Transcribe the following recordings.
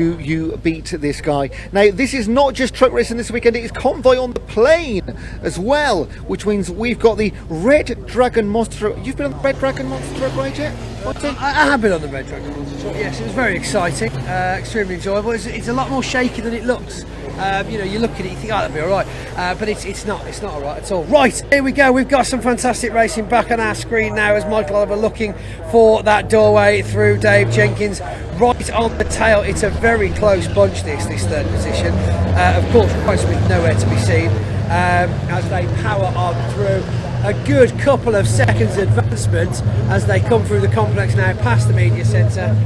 you beat this guy. Now, this is not just truck racing this weekend, it is convoy on the plane as well, which means we've got the Red Dragon Monster Truck. You've been on the Red Dragon Monster Truck ride yet? I have been on the Red Dragon Monster Truck, yes. It was very exciting, extremely enjoyable. It's a lot more shaky than it looks. You know, you look at it, you think, oh, that'll be all right, but it's not all right at all. Right, here we go. We've got some fantastic racing back on our screen now as Michael Oliver looking for that doorway through Dave Jenkins. Right on the tail, it's a very close bunch, this third position. Of course, Price with nowhere to be seen as they power on through. A good couple of seconds advancement as they come through the complex now past the media centre.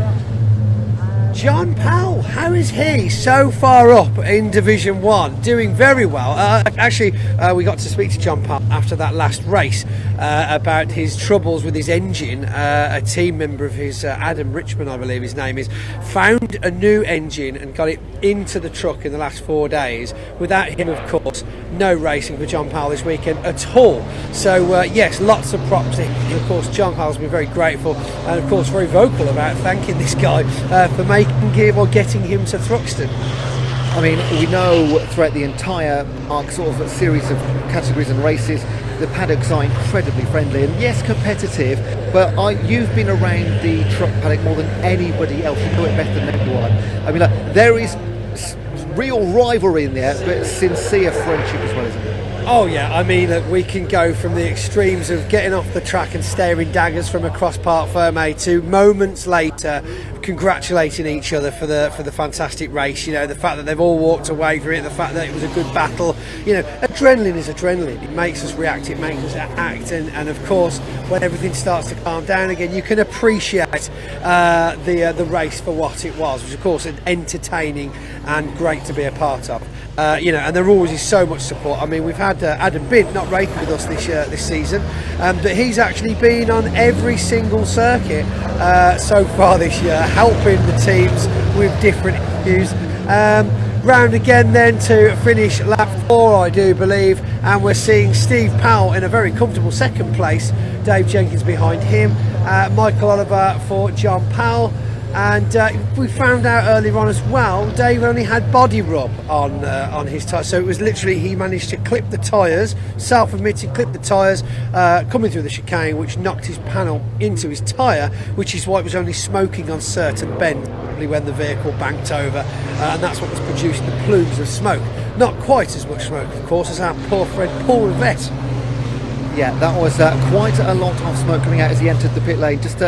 John Powell, how is he so far up in Division 1? Doing very well. Actually, we got to speak to John Powell after that last race about his troubles with his engine. A team member of his, Adam Richmond, I believe his name is, found a new engine and got it into the truck in the last 4 days. Without him, of course, no racing for John Powell this weekend at all. So, yes, lots of props to him. And of course, John Powell's been very grateful and, of course, very vocal about thanking this guy for making him or getting him to Thruxton. I mean, we know throughout the entire sort of series of categories and races, the paddocks are incredibly friendly and yes, competitive, but you've been around the truck paddock more than anybody else. You know it better than anyone. I mean, there is real rivalry in there, but sincere friendship as well, isn't it? Oh yeah, I mean, look, we can go from the extremes of getting off the track and staring daggers from across Parc Fermé to moments later congratulating each other for the fantastic race. You know, the fact that they've all walked away from it, the fact that it was a good battle. You know, adrenaline is adrenaline. It makes us react, it makes us act, and of course, when everything starts to calm down again, you can appreciate the race for what it was, which of course is entertaining and great to be a part of. You know, and there always is so much support. I mean, we've had Adam Bint not racing with us this season, but he's actually been on every single circuit so far this year, helping the teams with different issues. Round again then to finish lap 4, I do believe, and we're seeing Steve Powell in a very comfortable second place, Dave Jenkins behind him, Michael Oliver for John Powell. And we found out earlier on as well, Dave only had body rub on his tyres, so it was literally he managed to clip the tyres, self-admitted, clip the tyres coming through the chicane, which knocked his panel into his tyre, which is why it was only smoking on certain bends when the vehicle banked over, and that's what was producing the plumes of smoke. Not quite as much smoke, of course, as our poor friend Paul Rivette. Yeah, that was quite a lot of smoke coming out as he entered the pit lane. Just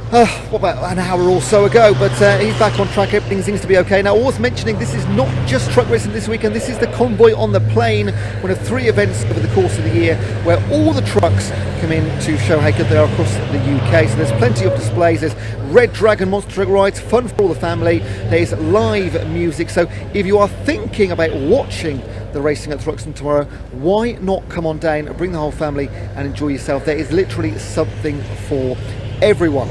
what about an hour or so ago, but he's back on track. Everything seems to be okay. Now, worth mentioning, this is not just truck racing this weekend, this is the convoy on the plane, one of 3 events over the course of the year where all the trucks come in to show how good they are across the UK. So there's plenty of displays, there's Red Dragon Monster Truck rides, fun for all the family, there's live music. So if you are thinking about watching the racing at Thruxton tomorrow, why not come on down and bring the whole family and enjoy yourself? There is literally something for everyone.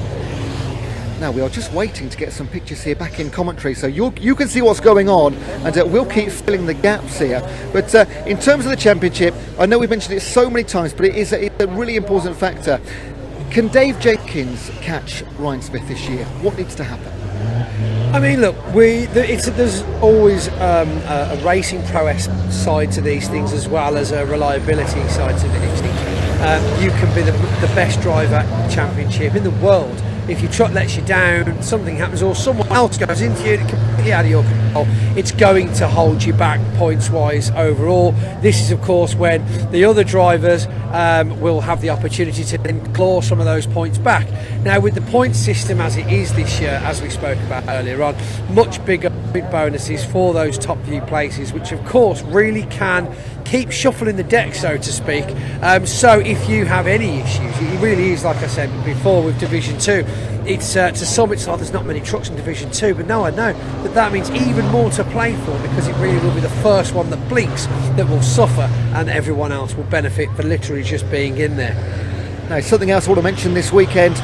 Now we are just waiting to get some pictures here back in commentary, so you can see what's going on, and we'll keep filling the gaps here. But in terms of the championship, I know we've mentioned it so many times, but it's a really important factor. Can Dave Jenkins catch Ryan Smith this year? What needs to happen? I mean, look, there's always a racing prowess side to these things as well as a reliability side to these things. You can be the best driver championship in the world. If your truck lets you down, something happens, or someone else goes into you, completely out of your control, it's going to hold you back points-wise overall. This is, of course, when the other drivers will have the opportunity to then claw some of those points back. Now, with the point system as it is this year, as we spoke about earlier on, much bigger bonuses for those top few places, which, of course, really can keep shuffling the deck, so to speak. So if you have any issues, it really is, like I said before, with Division 2, it's to some it's like there's not many trucks in Division 2, but no, I know that means even more to play for, because it really will be the first one that blinks that will suffer, and everyone else will benefit for literally just being in there. Now, something else I want to mention this weekend,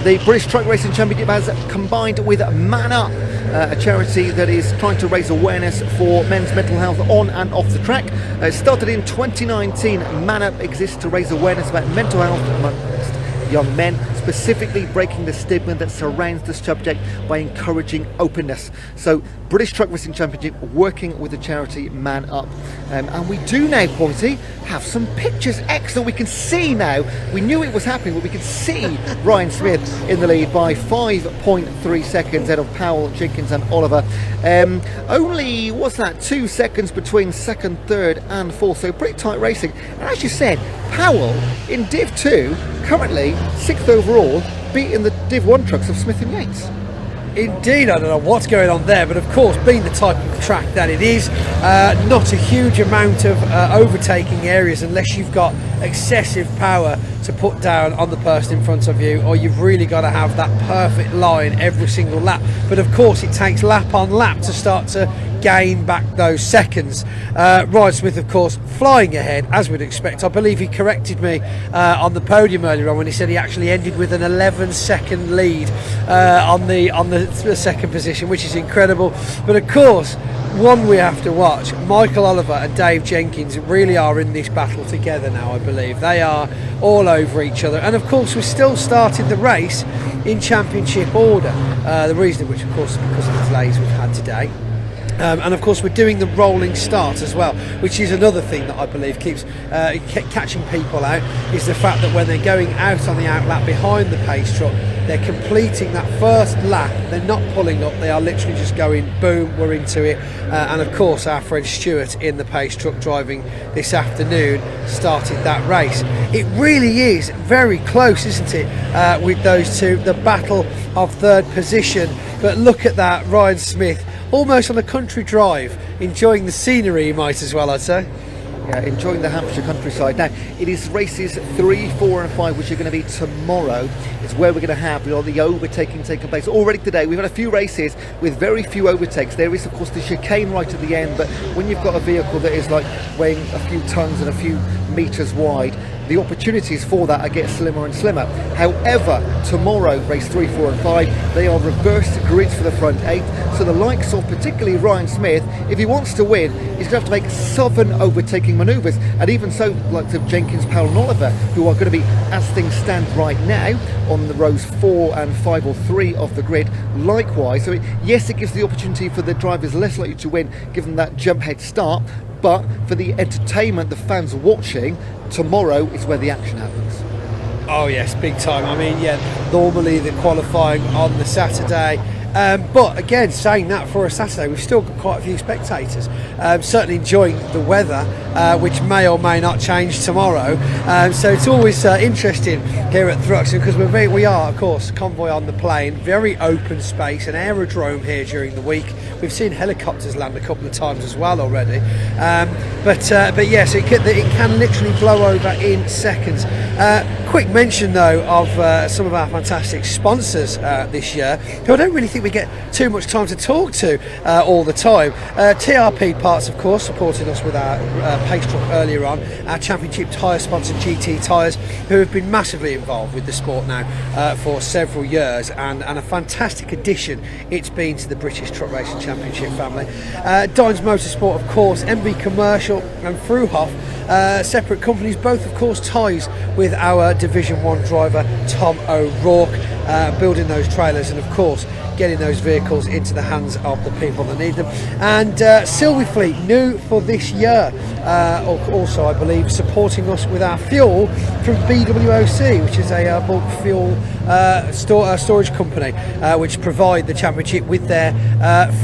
the British Truck Racing Championship has combined with Man Up, a charity that is trying to raise awareness for men's mental health on and off the track. It started in 2019. Man Up exists to raise awareness about mental health amongst young men, specifically breaking the stigma that surrounds the subject by encouraging openness. So British Truck Racing Championship working with the charity Man Up. And we do now, Pointy, have some pictures. Excellent. We can see now. We knew it was happening, but we can see Ryan Smith in the lead by 5.3 seconds out of Powell, Jenkins and Oliver. Only, what's that, 2 seconds between second, third and fourth. So pretty tight racing. And as you said, Powell in Div 2, currently 6th overall, beating the Div 1 trucks of Smith and Yates. Indeed, I don't know what's going on there, but of course, being the type of track that it is, not a huge amount of overtaking areas unless you've got excessive power to put down on the person in front of you, or you've really got to have that perfect line every single lap. But of course, it takes lap on lap to start to gain back those seconds. Ryan Smith, of course, flying ahead as we'd expect. I believe he corrected me on the podium earlier on when he said he actually ended with an 11-second lead on the second position, which is incredible. But of course, one we have to watch, Michael Oliver and Dave Jenkins really are in this battle together now. I believe they are all over each other, and of course we still started the race in championship order, the reason which of course is because of the delays we've had today. And of course we're doing the rolling start as well, which is another thing that I believe keeps catching people out, is the fact that when they're going out on the outlap behind the pace truck, they're completing that first lap, they're not pulling up, they are literally just going boom, we're into it. And of course our friend Stuart in the pace truck driving this afternoon started that race. It really is very close, isn't it, with those two, the battle of third position. But look at that, Ryan Smith almost on a country drive, enjoying the scenery, you might as well, I'd say. Yeah, enjoying the Hampshire countryside. Now, it is races 3, 4 and 5, which are going to be tomorrow. It's where we're going to have the overtaking taking place. Already today, we've had a few races with very few overtakes. There is, of course, the chicane right at the end, but when you've got a vehicle that is like weighing a few tons and a few metres wide, the opportunities for that are getting slimmer and slimmer. However, tomorrow, race 3, 4 and 5, they are reversed grids for the front 8. So the likes of particularly Ryan Smith, if he wants to win, he's going to have to make southern overtaking manoeuvres. And even so, like of Jenkins, Powell and Oliver, who are going to be, as things stand right now, on the rows 4 and 5 or 3 of the grid, likewise. So yes, it gives the opportunity for the drivers less likely to win, given that jump head start. But for the entertainment, the fans watching, tomorrow is where the action happens. Oh yes, big time. I mean, yeah, normally the qualifying on the Saturday, but again, saying that, for a Saturday we've still got quite a few spectators, certainly enjoying the weather, which may or may not change tomorrow. So it's always interesting here at Thruxton, because we are of course convoy on the plain, very open space, an aerodrome here during the week. We've seen helicopters land a couple of times as well already, but yes, it can literally blow over in seconds. Quick mention though of some of our fantastic sponsors this year, who I don't really think we get too much time to talk to all the time. TRP Parts, of course, supporting us with our pace truck earlier on. Our championship tyre sponsor, GT Tyres, who have been massively involved with the sport now for several years, and a fantastic addition it's been to the British Truck Racing Championship family. Dines Motorsport, of course, MB Commercial and Fruhoff, separate companies, both of course ties with our Division 1 driver Tom O'Rourke, building those trailers and of course getting those vehicles into the hands of the people that need them. And Sylvie Fleet, new for this year, also I believe supporting us with our fuel from BWOC, which is a bulk fuel storage company, which provide the championship with their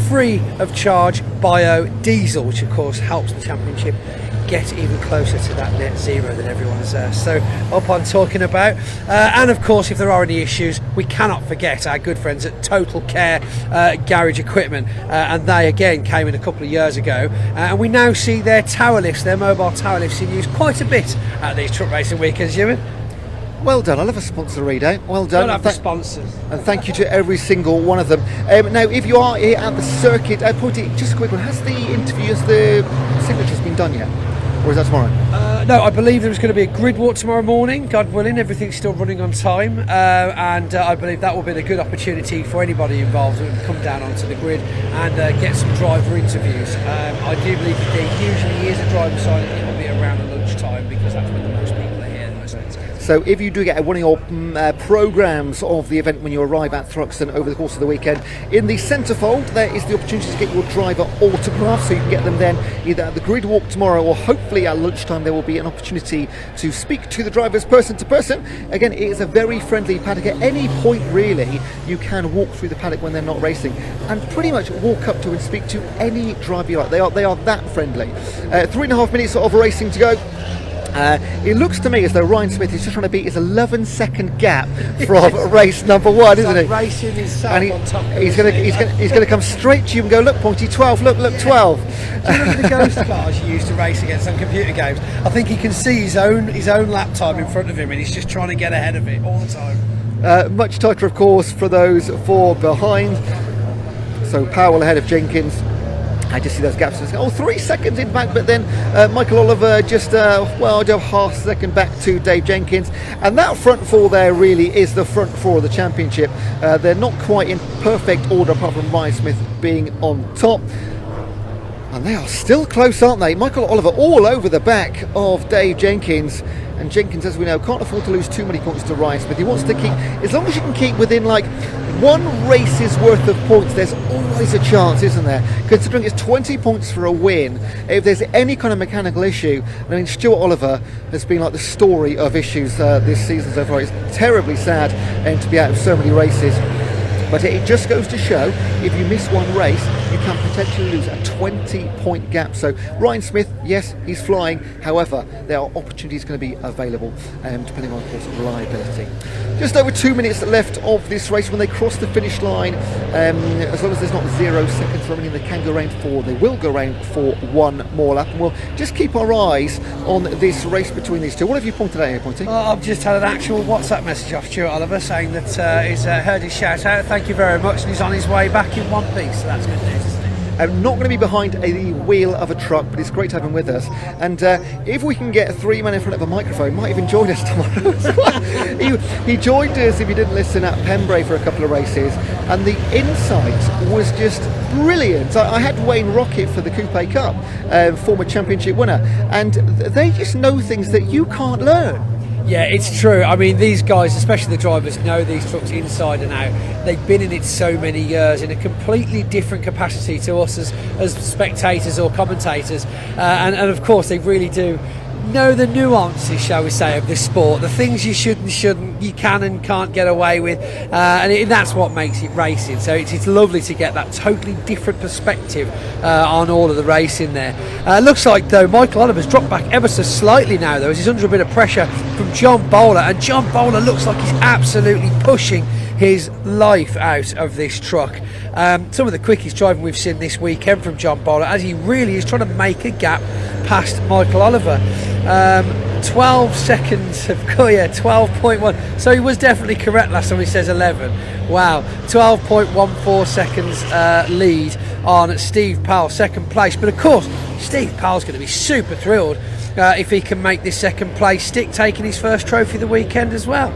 free of charge biodiesel, which of course helps the championship get even closer to that net zero that everyone's so up on talking about. And of course, if there are any issues, we cannot forget our good friends at Total Care Garage Equipment, and they again came in a couple of years ago, and we now see their tower lifts, their mobile tower lifts, in use quite a bit at these truck racing weekends, Ewan. Well done. I love a sponsor readout. Well done. I'll have the sponsors. And thank you to every single one of them. Now, if you are here at the circuit, Puddy, just a quick one. Has the interview, has the signatures been done yet? Or is that tomorrow? No, I believe there's going to be a grid walk tomorrow morning, God willing. Everything's still running on time, and I believe that will be a good opportunity for anybody involved to come down onto the grid and get some driver interviews. I do believe that there usually is a driver sign. It will be around lunchtime, because that's when the most people are here. So if you do get one of your programmes of the event when you arrive at Thruxton over the course of the weekend, in the centrefold there is the opportunity to get your driver autograph, so you can get them then either at the grid walk tomorrow or hopefully at lunchtime there will be an opportunity to speak to the drivers person to person. Again, it is a very friendly paddock. At any point really you can walk through the paddock when they're not racing and pretty much walk up to and speak to any driver you like. They are that friendly. 3.5 minutes of racing to go. It looks to me as though Ryan Smith is just trying to beat his 11-second gap from race number 1, isn't he? Racing himself And on top of he's going to come straight to you and go, look, Pointy, 12, look, 12. Do you remember the ghost cars you used to race against on computer games? I think he can see his own lap time in front of him, and he's just trying to get ahead of it all the time. Much tighter, of course, for those 4 behind. So Powell ahead of Jenkins. I just see those gaps. 3 seconds in back, but then Michael Oliver just half second back to Dave Jenkins, and that front 4 there really is the front 4 of the championship. They're not quite in perfect order apart from Ryan Smith being on top, and they are still close, aren't they? Michael Oliver all over the back of Dave Jenkins, and Jenkins, as we know, can't afford to lose too many points to Ryan Smith. He wants to keep, as long as you can keep within like 1 race's worth of points, there's always a chance, isn't there? Considering it's 20 points for a win, if there's any kind of mechanical issue, I mean, Stuart Oliver has been like the story of issues this season so far. It's terribly sad to be out of so many races. But it just goes to show, if you miss 1 race, you can potentially lose a 20-point gap. So Ryan Smith, yes, he's flying. However, there are opportunities going to be available, depending on, of course, reliability. Just over 2 minutes left of this race. When they cross the finish line, as long as there's not 0 seconds remaining, they can go round 4. They will go round for 1 more lap. And we'll just keep our eyes on this race between these two. What have you pointed out here, Pointy? I've just had an actual WhatsApp message off Stuart Oliver saying that he's heard his shout out. Thank you very much, and he's on his way back in one piece, so that's good news, isn't it? I'm not going to be behind the wheel of a truck, but it's great to have him with us. And if we can get 3 men in front of a microphone, might even join us tomorrow as well. He joined us, if you didn't listen, at Pembrey for a couple of races, and the insight was just brilliant. I had Wayne Rocket for the Coupe Cup, former championship winner, and they just know things that you can't learn. Yeah, it's true. I mean, these guys, especially the drivers, know these trucks inside and out. They've been in it so many years in a completely different capacity to us as spectators or commentators. And of course, they really do know the nuances, shall we say, of this sport. The things you should and shouldn't, you can and can't get away with. And that's what makes it racing. So it's lovely to get that totally different perspective on all of the racing there. Looks like, though, Michael Oliver's dropped back ever so slightly now, though, as he's under a bit of pressure from John Bowler. And John Bowler looks like he's absolutely pushing his life out of this truck. Some of the quickest driving we've seen this weekend from John Bowler, as he really is trying to make a gap past Michael Oliver. 12 seconds of Goya, 12.1. So he was definitely correct last time he says 11. Wow, 12.14 seconds lead on Steve Powell, second place. But of course, Steve Powell's going to be super thrilled if he can make this second place stick, taking his first trophy of the weekend as well.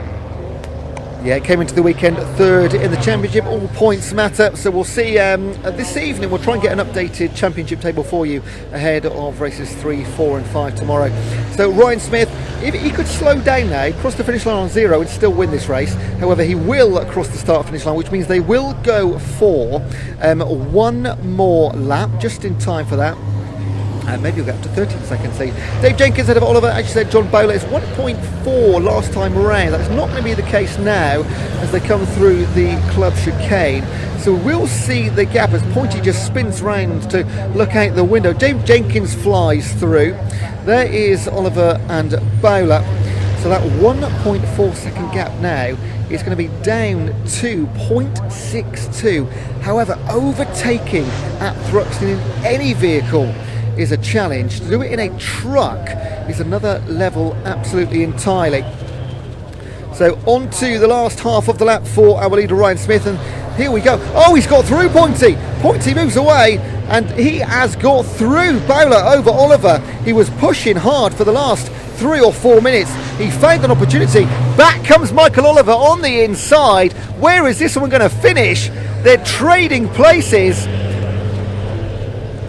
Yeah, came into the weekend 3rd in the championship. All points matter, so we'll see this evening. We'll try and get an updated championship table for you ahead of races 3, 4 and 5 tomorrow. So Ryan Smith, if he could slow down now, cross the finish line on 0 and still win this race. However, he will cross the start finish line, which means they will go for 1 more lap, just in time for that. And maybe you'll get up to 13 seconds lead. Dave Jenkins ahead of Oliver. As you said, John Bowler is 1.4 last time around. That's not going to be the case now as they come through the club chicane. So we'll see the gap as Pointy just spins round to look out the window. Dave Jenkins flies through. There is Oliver and Bowler. So that 1.4 second gap now is going to be down to 0.62. However, overtaking at Thruxton in any vehicle is a challenge. To do it in a truck is another level absolutely entirely. So on to the last half of the lap for our leader Ryan Smith, and here we go. Oh, he's got through Pointy. Pointy moves away and he has got through Bowler over Oliver. He was pushing hard for the last 3 or 4 minutes. He found an opportunity. Back comes Michael Oliver on the inside. Where is this one going to finish? They're trading places.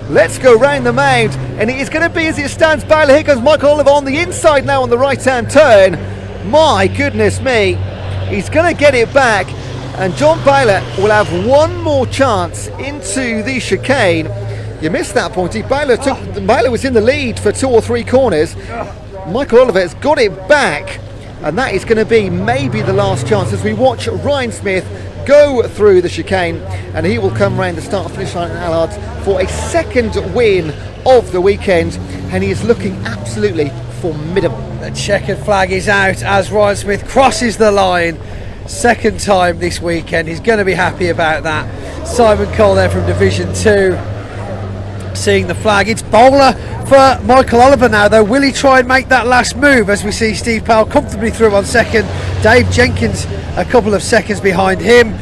Let's go round the mound, and it is going to be as it stands. Bowler, here comes Michael Oliver on the inside now on the right hand turn. My goodness me, he's going to get it back, and John Baylor will have one more chance into the chicane. You missed that point. Baylor was in the lead for 2 or 3 corners. Michael Oliver has got it back, and that is going to be maybe the last chance as we watch Ryan Smith go through the chicane, and he will come round the start finish line at Allards for a second win of the weekend, and he is looking absolutely formidable. The checkered flag is out as Ryan Smith crosses the line. Second time this weekend. He's going to be happy about that. Simon Cole there from Division 2 seeing the flag. It's bowler for Michael Oliver now, though. Will he try and make that last move as we see Steve Powell comfortably through on second? Dave Jenkins a couple of seconds behind him.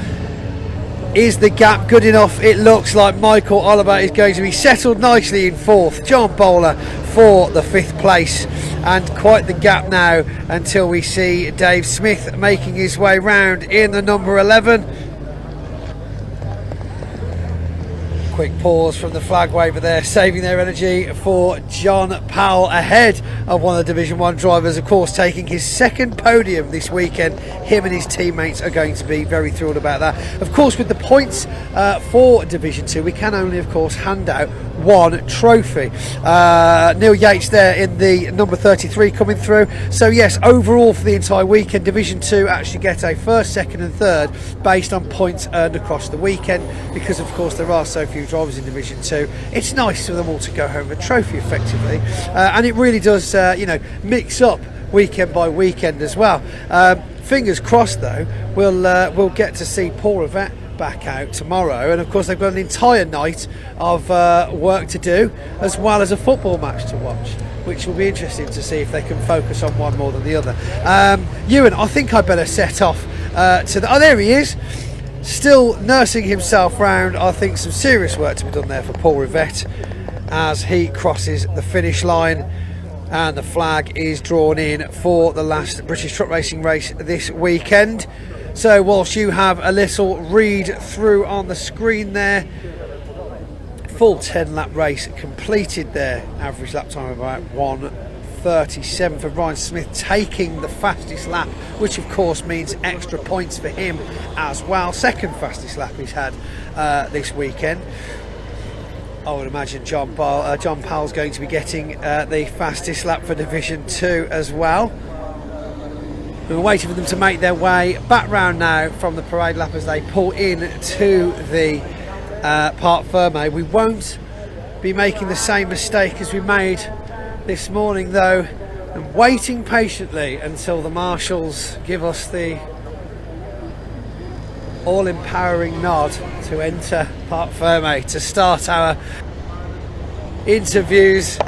Is the gap good enough? It looks like Michael Oliver is going to be settled nicely in 4th. John Bowler for the 5th place, and quite the gap now until we see Dave Smith making his way round in the number 11. Quick pause from the flag waver there, saving their energy for John Powell ahead of one of the Division 1 drivers, of course taking his second podium this weekend. Him and his teammates are going to be very thrilled about that. Of course, with the points for Division 2, we can only of course hand out one trophy. Neil Yates there in the number 33 coming through. So yes, overall for the entire weekend, Division 2 actually get a 1st, 2nd and 3rd based on points earned across the weekend, because of course there are so few drivers in Division 2. It's nice for them all to go home with a trophy effectively, and it really does mix up weekend by weekend as well. Fingers crossed though, we'll get to see Paul Rivette back out tomorrow, and of course they've got an entire night of work to do as well as a football match to watch, which will be interesting to see if they can focus on one more than the other. Ewan, I think I better set off to the... Oh, there he is, still nursing himself round. I think some serious work to be done there for Paul Rivette as he crosses the finish line, and the flag is drawn in for the last British truck racing race this weekend. So whilst you have a little read through on the screen there, full 10 lap race completed there, average lap time of about 1:37 for Ryan Smith, taking the fastest lap, which of course means extra points for him as well. Second fastest lap he's had this weekend. I would imagine John Powell's going to be getting the fastest lap for Division 2 as well. We're waiting for them to make their way back round now from the parade lap as they pull in to the Parc Fermé. We won't be making the same mistake as we made this morning though, and waiting patiently until the marshals give us the all-empowering nod to enter Parc Fermé to start our interviews.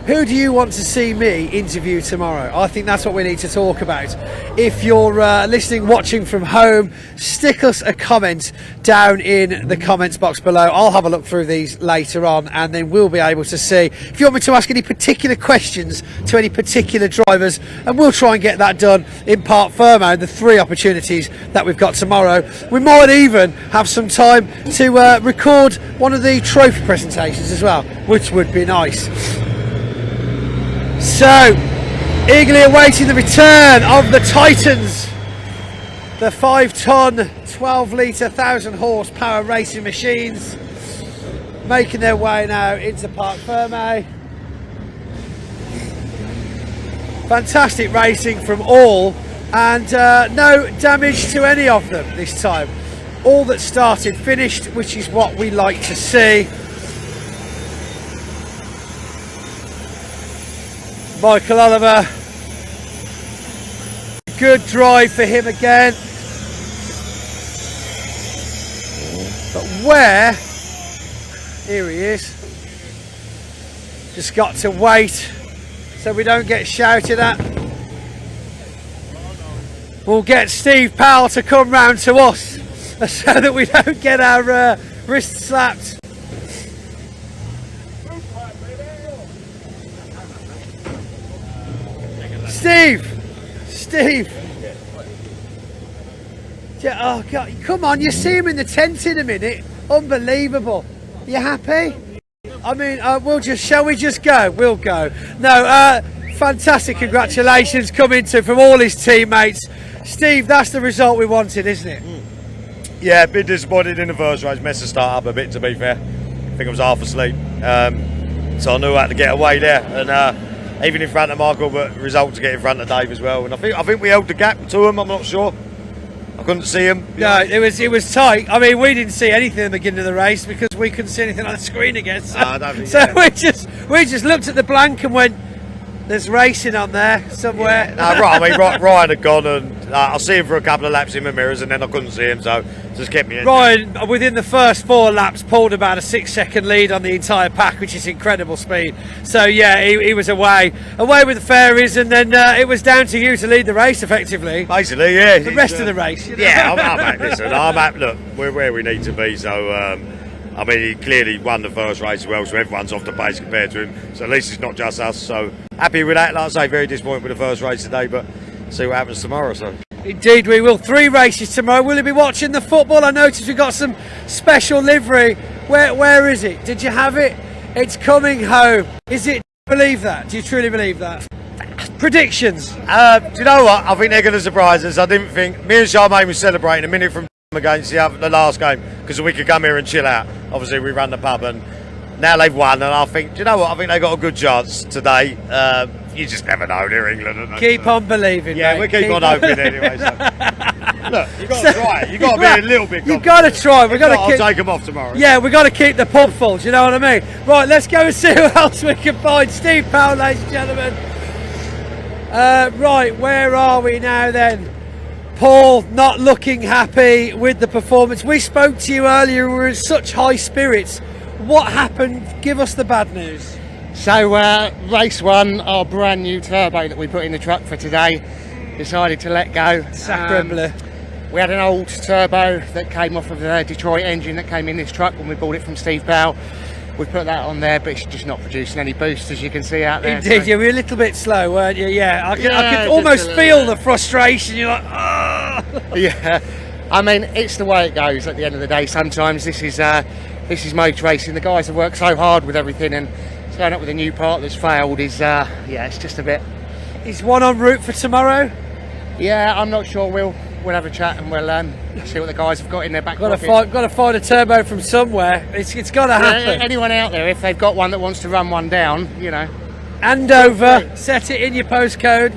Who do you want to see me interview tomorrow? I think that's what we need to talk about. If you're listening, watching from home, stick us a comment down in the comments box below. I'll have a look through these later on, and then we'll be able to see if you want me to ask any particular questions to any particular drivers, and we'll try and get that done in Parc Fermé, the 3 opportunities that we've got tomorrow. We might even have some time to record one of the trophy presentations as well, which would be nice. So, eagerly awaiting the return of the Titans, the 5-ton, 12-litre, 1,000 horsepower racing machines, making their way now into Parc Fermé. Fantastic racing from all, and no damage to any of them this time. All that started finished, which is what we like to see. Michael Oliver, good drive for him again, but where, here he is, just got to wait so we don't get shouted at. We'll get Steve Powell to come round to us so that we don't get our wrists slapped. Steve! Yeah, oh God, come on, you see him in the tent in a minute. Unbelievable. You happy? I mean, shall we just go? We'll go. No, fantastic congratulations coming to from all his teammates. Steve, that's the result we wanted, isn't it? Yeah, a bit disappointed in the first race. Messed the start up a bit, to be fair. I think I was half asleep, so I knew I had to get away there, and even in front of Michael, but result to get in front of Dave as well. And I think we held the gap to him. I'm not sure. I couldn't see him. No, it was tight. I mean, we didn't see anything at the beginning of the race because we couldn't see anything on the screen again. So, I don't think, so we just looked at the blank and went, "There's racing on there somewhere." Yeah. No, right. I mean, Ryan had gone, and I'll see him for a couple of laps in the mirrors, and then I couldn't see him, so just kept me in. Ryan, within the first 4 laps, pulled about a 6-second lead on the entire pack, which is incredible speed. So yeah, he was away with the fairies, and then it was down to you to lead the race effectively. Basically, yeah. The rest of the race. You know? Yeah, I'm at. Listen, I'm at. Look, we're where we need to be. So, I mean, he clearly won the first race well, so everyone's off the pace compared to him. So at least it's not just us. So happy with that. Like I say, very disappointed with the first race today, but see what happens tomorrow. So. Indeed we will. 3 races tomorrow. Will you be watching the football? I noticed we've got some special livery. Where is it? Did you have it? It's coming home. Is it? Believe that? Do you truly believe that? Predictions? Do you know what? I think they're going to surprise us. I didn't think... Me and Charmaine were celebrating a minute from against the last game because we could come here and chill out. Obviously, we ran the pub and now they've won, and I think... Do you know what? I think they got a good chance today. You just never know. They're England, aren't they? Keep on believing, yeah, mate. we keep on hoping anyway. So. Look, you've got to try it. You've got to be a little bit confident. You've got to try. I'll take them off tomorrow. Yeah, we've got to keep the pub full. Do you know what I mean? Right, let's go and see who else we can find. Steve Powell, ladies and gentlemen. Right, where are we now then? Paul, not looking happy with the performance. We spoke to you earlier. We were in such high spirits. What happened? Give us the bad news. So race 1, our brand new turbo that we put in the truck for today, decided to let go. Sacre bleu. We had an old turbo that came off of the Detroit engine that came in this truck when we bought it from Steve Powell. We put that on there, but it's just not producing any boost, as you can see out there. Indeed, so. you were a little bit slow, weren't you? Yeah, I could almost feel the frustration. You're like, ah. Yeah, I mean, it's the way it goes at the end of the day. Sometimes this is motor racing. The guys have worked so hard with everything, and turn up with a new part that's failed is it's just a bit. Is one en route for tomorrow? Yeah, I'm not sure. We'll have a chat and we'll see what the guys have got in their back pocket. Got to find a turbo from somewhere. It's got to happen. Anyone out there, if they've got one that wants to run one down, you know. Andover, set it in your postcode.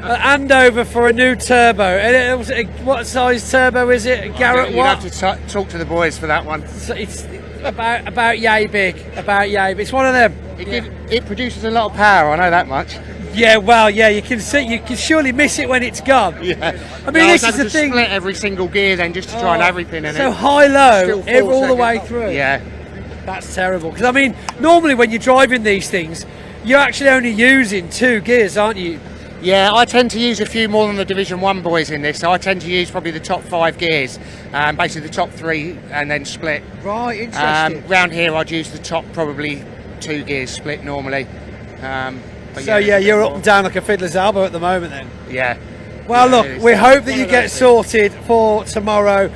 Andover for a new turbo. And what size turbo is it? Garrett, you have to talk to the boys for that one. So it's about yay big. About yay big. It's one of them. It produces a lot of power. I know that much. Yeah, well, yeah, you can see, you can surely miss it when it's gone. Yeah, I mean, this is the thing. Split every single gear then just to try and everything in it. So high, low, all the way through. Yeah, that's terrible. Because I mean, normally when you're driving these things, you're actually only using 2 gears, aren't you? Yeah, I tend to use a few more than the Division 1 boys in this. So I tend to use probably the top 5 gears, basically the top 3, and then split. Right, interesting. Round here, I'd use the top probably 2 gears split normally. So yeah, you're up and down like a fiddler's elbow at the moment then. Yeah. Well, look, we hope that you get sorted for tomorrow.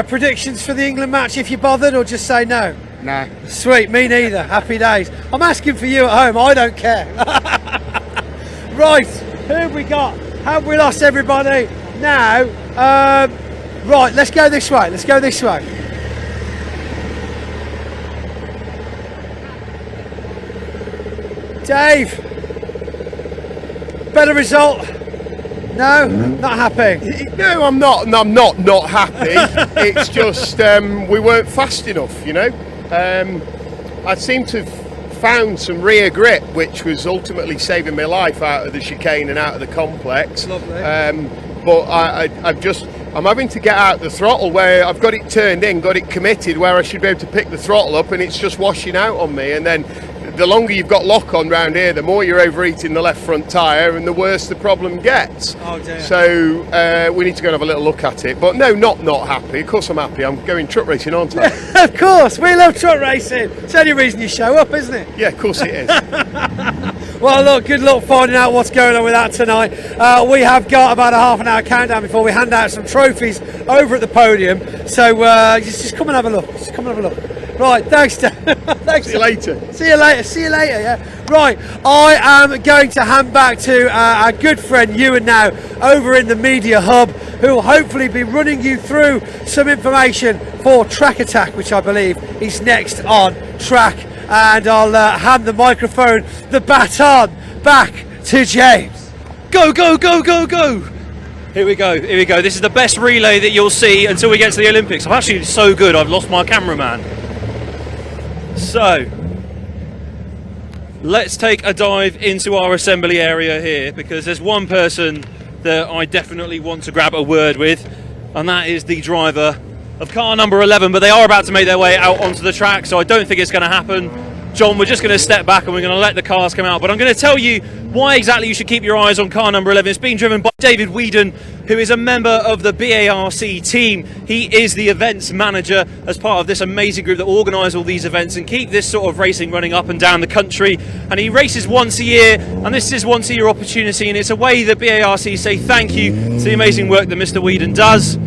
Predictions for the England match, if you're bothered, or just say no? No. Sweet, me neither. Happy days. I'm asking for you at home, I don't care. Right, who have we got? Have we lost everybody? Now, right, let's go this way. Dave, better result? No, not happy. No, I'm not. No, I'm not happy. It's just we weren't fast enough. You know, I seem to have found some rear grip, which was ultimately saving my life out of the chicane and out of the complex. Lovely. But I'm having to get out the throttle where I've got it turned in, got it committed, where I should be able to pick the throttle up, and it's just washing out on me. And then the longer you've got lock on round here, the more you're overheating the left front tyre, and the worse the problem gets. Oh dear. So we need to go and have a little look at it. But no, not happy. Of course I'm happy. I'm going truck racing, aren't I? Of course, we love truck racing. It's the only reason you show up, isn't it? Yeah, of course it is. Well, look, good luck finding out what's going on with that tonight. We have got about a half an hour countdown before we hand out some trophies over at the podium. So just come and have a look. Right, thanks, Dan. Thanks. See you later. See you later, yeah. Right, I am going to hand back to our good friend Ewan now over in the media hub, who will hopefully be running you through some information for Track Attack, which I believe is next on track. And I'll hand the microphone, the baton, back to James. Go, go, go, go, go! Here we go, here we go. This is the best relay that you'll see until we get to the Olympics. I'm actually so good, I've lost my cameraman. So, let's take a dive into our assembly area here, because there's one person that I definitely want to grab a word with, and that is the driver of car number 11, but they are about to make their way out onto the track, so I don't think it's going to happen. John, we're just going to step back and we're going to let the cars come out, but I'm going to tell you why exactly you should keep your eyes on car number 11. It's being driven by David Whedon, who is a member of the BARC team. He is the events manager as part of this amazing group that organise all these events and keep this sort of racing running up and down the country. And he races once a year, and this is once a year opportunity, and it's a way that BARC say thank you to the amazing work that Mr. Whedon does.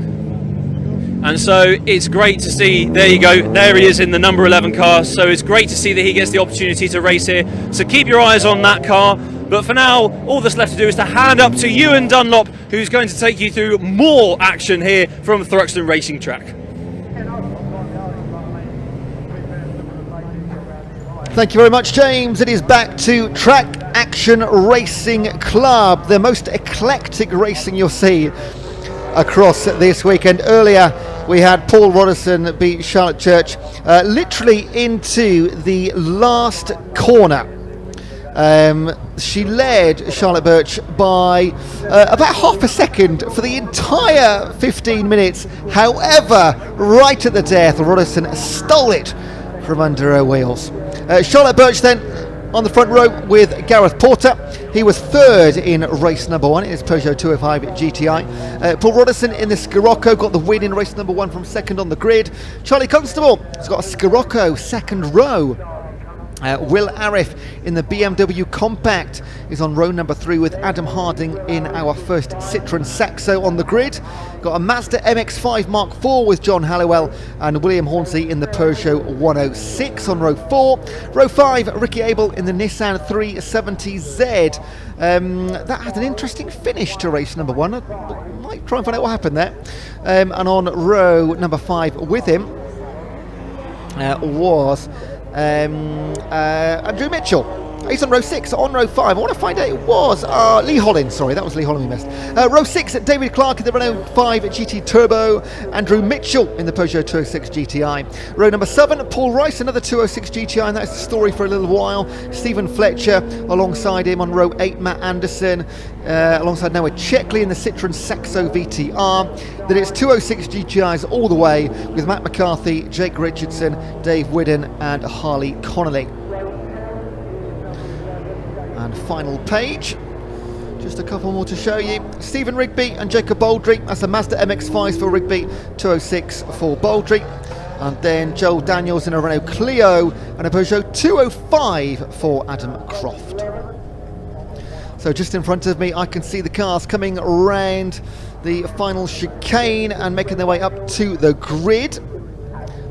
And so it's great to see, there you go, there he is in the number 11 car. So it's great to see that he gets the opportunity to race here. So keep your eyes on that car. But for now, all that's left to do is to hand up to Ewan Dunlop, who's going to take you through more action here from Thruxton Racing Track. Thank you very much, James. It is back to Track Action Racing Club, the most eclectic racing you'll see across this weekend. Earlier we had Paul Roddison beat Charlotte Church literally into the last corner. She led Charlotte Birch by about half a second for the entire 15 minutes. However, right at the death, Roddison stole it from under her wheels. Charlotte Birch then on the front row with Gareth Porter. He was third in race number 1 in his Peugeot 205 GTI. Paul Roddison in the Scirocco got the win in race number 1 from second on the grid. Charlie Constable has got a Scirocco second row. Will Arif in the BMW Compact is on row number 3 with Adam Harding in our first Citroen Saxo on the grid. Got a Mazda MX-5 Mark IV with John Halliwell and William Hornsey in the Peugeot 106 on row 4. Row 5, Ricky Abel in the Nissan 370Z. That had an interesting finish to race number 1. I might try and find out what happened there. And on row number 5 with him was Andrew Mitchell. He's on row 6. On row 5, I want to find out, it was Lee Hollins. Sorry, that was Lee Hollins we missed. Row 6, David Clark in the Renault 5 GT Turbo. Andrew Mitchell in the Peugeot 206 GTI. Row number 7, Paul Rice, another 206 GTI, and that's the story for a little while. Stephen Fletcher alongside him on row 8, Matt Anderson. Alongside Noah Checkley in the Citroen Saxo VTR. Then it's 206 GTIs all the way with Matt McCarthy, Jake Richardson, Dave Whidden and Harley Connolly. And final page, just a couple more to show you. Stephen Rigby and Jacob Baldry, that's the Mazda MX-5s for Rigby, 206 for Baldry. And then Joel Daniels in a Renault Clio and a Peugeot 205 for Adam Croft. So just in front of me, I can see the cars coming around the final chicane and making their way up to the grid.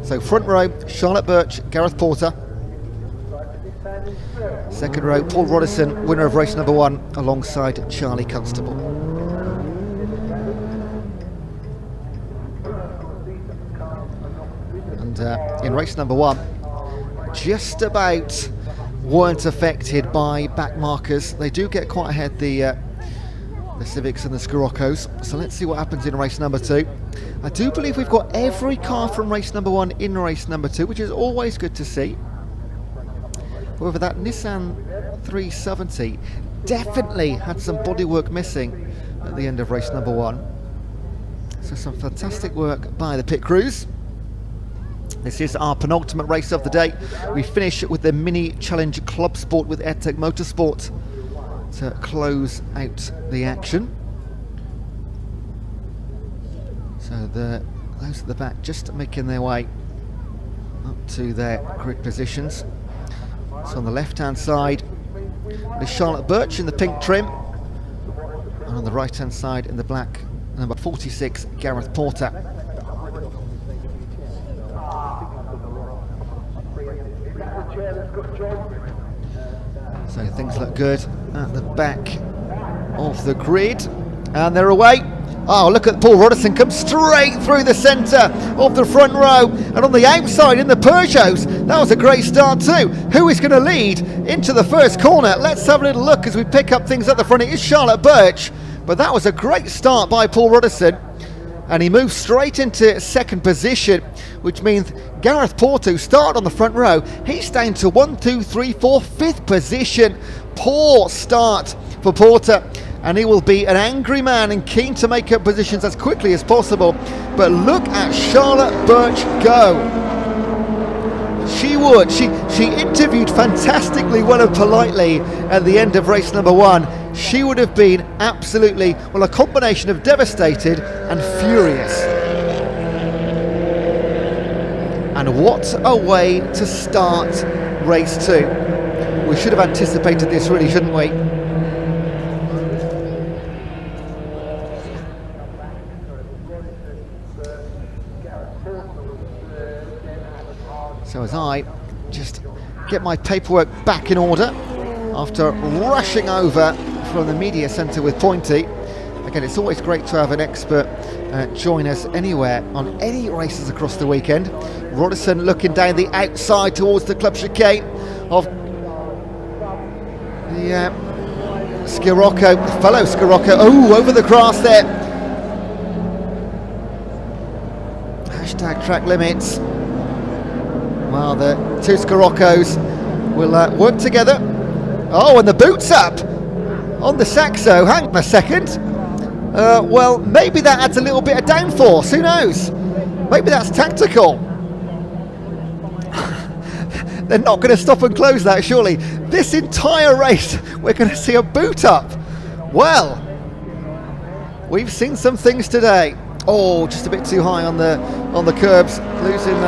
So front row, Charlotte Birch, Gareth Porter. Second row, Paul Roddison, winner of race number 1, alongside Charlie Constable. And in race number 1, just about weren't affected by back markers. They do get quite ahead, the Civics and the Sciroccos. So let's see what happens in race number 2. I do believe we've got every car from race number 1 in race number 2, which is always good to see. However, that Nissan 370 definitely had some bodywork missing at the end of race number 1. So some fantastic work by the pit crews. This is our penultimate race of the day. We finish with the Mini Challenge Club Sport with AirTech Motorsport to close out the action. So those at the back just making their way up to their grid positions. So on the left-hand side is Charlotte Birch in the pink trim, and on the right-hand side in the black, number 46, Gareth Porter. So things look good at the back of the grid, and they're away. Oh, look at Paul Roddison come straight through the centre of the front row, and on the outside in the Peugeots, that was a great start too. Who is going to lead into the first corner? Let's have a little look as we pick up things at the front. It is Charlotte Birch, but that was a great start by Paul Roddison, and he moves straight into second position, which means Gareth Porter, who started on the front row, he's down to 1, 2, 3, 4, 5th position. Poor start for Porter, and he will be an angry man and keen to make up positions as quickly as possible. But look at Charlotte Birch go. She would. She interviewed fantastically well and politely at the end of race number 1. She would have been absolutely, well, a combination of devastated and furious. And what a way to start race 2. We should have anticipated this, really, shouldn't we? So as I just get my paperwork back in order after rushing over from the media centre with Pointy. Again, it's always great to have an expert join us anywhere on any races across the weekend. Roddison looking down the outside towards the club chicane of the Scirocco, fellow Scirocco. Oh, over the grass there. Hashtag track limits. Well, the two Sciroccos will work together. Oh, and the boot's up on the Saxo. Hang on a second. Well, maybe that adds a little bit of downforce. Who knows? Maybe that's tactical. They're not going to stop and close that, surely. This entire race, we're going to see a boot up. Well, we've seen some things today. Oh, just a bit too high on the curbs, losing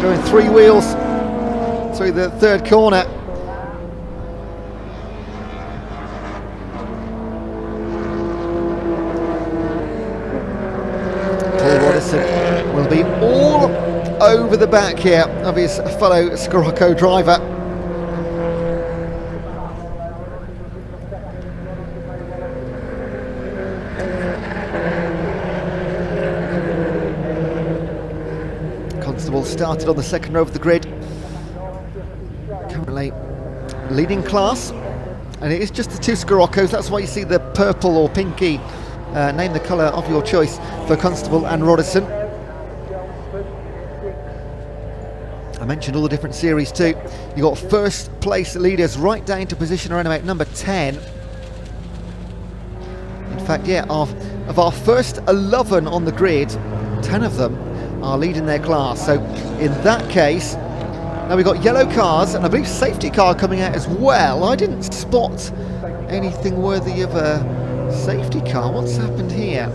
going 3 wheels through the third corner. Paul Roddison will be all over the back here of his fellow Scirocco driver. Constable started on the second row of the grid, currently leading class, and it is just the two Sciroccos. That's why you see the purple or pinky, name the colour of your choice, for Constable and Roddison. I mentioned all the different series too. You got first place leaders right down to position around about number 10. In fact, yeah, of our first 11 on the grid, 10 of them are leading their class. So in that case, now we've got yellow cars and I believe safety car coming out as well. I didn't spot anything worthy of a safety car. What's happened here?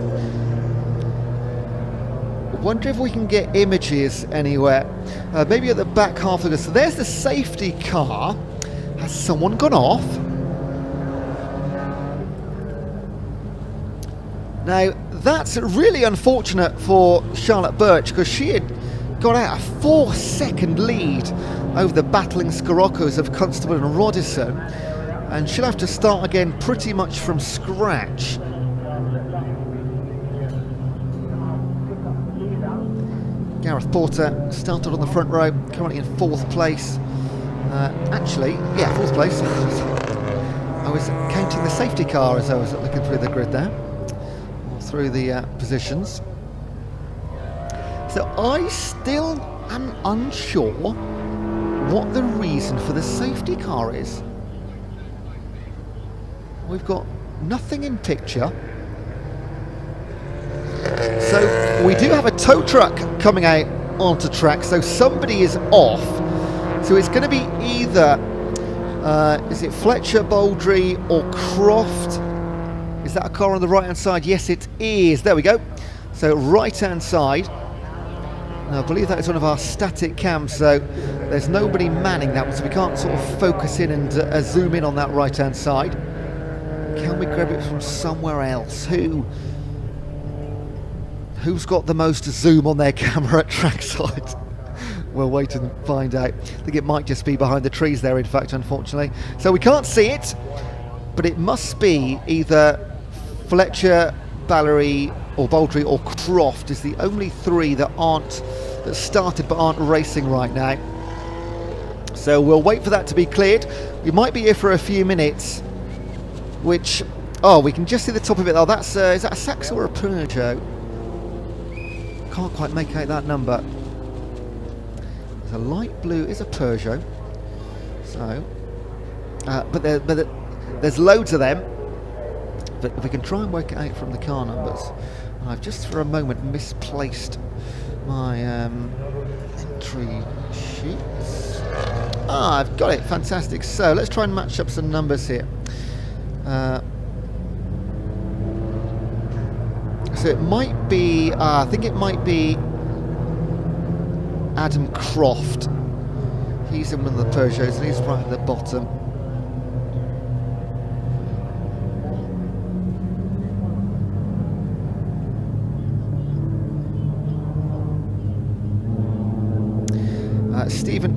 I wonder if we can get images anywhere. Maybe at the back half of this. So there's the safety car. Has someone gone off? Now that's really unfortunate for Charlotte Birch, because she had got out a 4-second lead over the battling Sciroccos of Constable and Roddison, and she'll have to start again pretty much from scratch. Gareth Porter started on the front row, currently in 4th place. Actually, yeah, 4th place. I was counting the safety car as I was looking through the grid there, or through the positions. So I still am unsure what the reason for the safety car is. We've got nothing in picture. So we do have a tow truck coming out onto track, so somebody is off. So it's going to be either, is it Fletcher, Baldry or Croft? Is that a car on the right hand side? Yes, it is. There we go. So right hand side. Now, I believe that is one of our static cams, so there's nobody manning that one, so we can't sort of focus in and zoom in on that right hand side. Can we grab it from somewhere else? Who's got the most zoom on their camera at trackside? We'll wait and find out. I think it might just be behind the trees there, in fact, unfortunately. So we can't see it, but it must be either Fletcher, Ballery, or Baldry, or Croft is the only three that started but aren't racing right now. So we'll wait for that to be cleared. We might be here for a few minutes, which, oh, we can just see the top of it. Oh, that's is that a Saxo or a Peugeot? Can't quite make out that number. There's a light blue, is a Peugeot. So, but there's loads of them. But we can try and work it out from the car numbers. I've just for a moment misplaced my entry sheets. Ah, I've got it, fantastic. So let's try and match up some numbers here. So it might be, I think it might be Adam Croft. He's in one of the Peugeots and he's right at the bottom.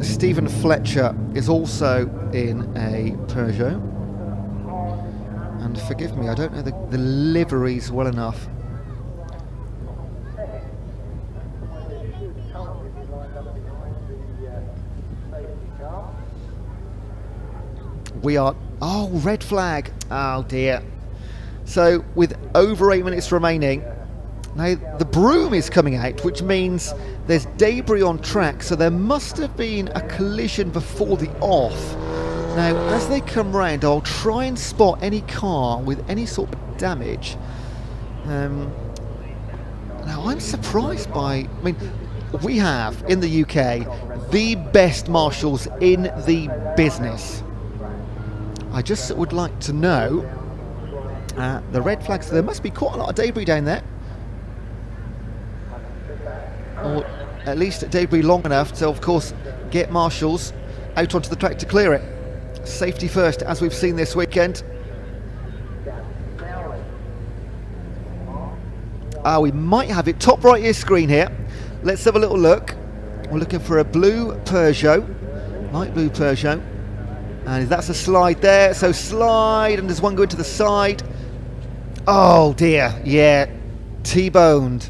Stephen Fletcher is also in a Peugeot, and forgive me, I don't know the liveries well enough. We are, oh, red flag, oh dear. So with over 8 minutes remaining, now the broom is coming out, which means there's debris on track, so there must have been a collision before the off. Now as they come round, I'll try and spot any car with any sort of damage. Now I'm surprised by, I mean, we have in the UK the best marshals in the business. I just would like to know the red flags. So there must be quite a lot of debris down there, or at least debris long enough to, of course, get marshals out onto the track to clear it. Safety first, as we've seen this weekend. We might have it top right of your screen here. Let's have a little look. We're looking for a blue Peugeot, light blue Peugeot, and that's a slide there. So slide, and there's one going to the side. Oh dear, yeah, T-boned.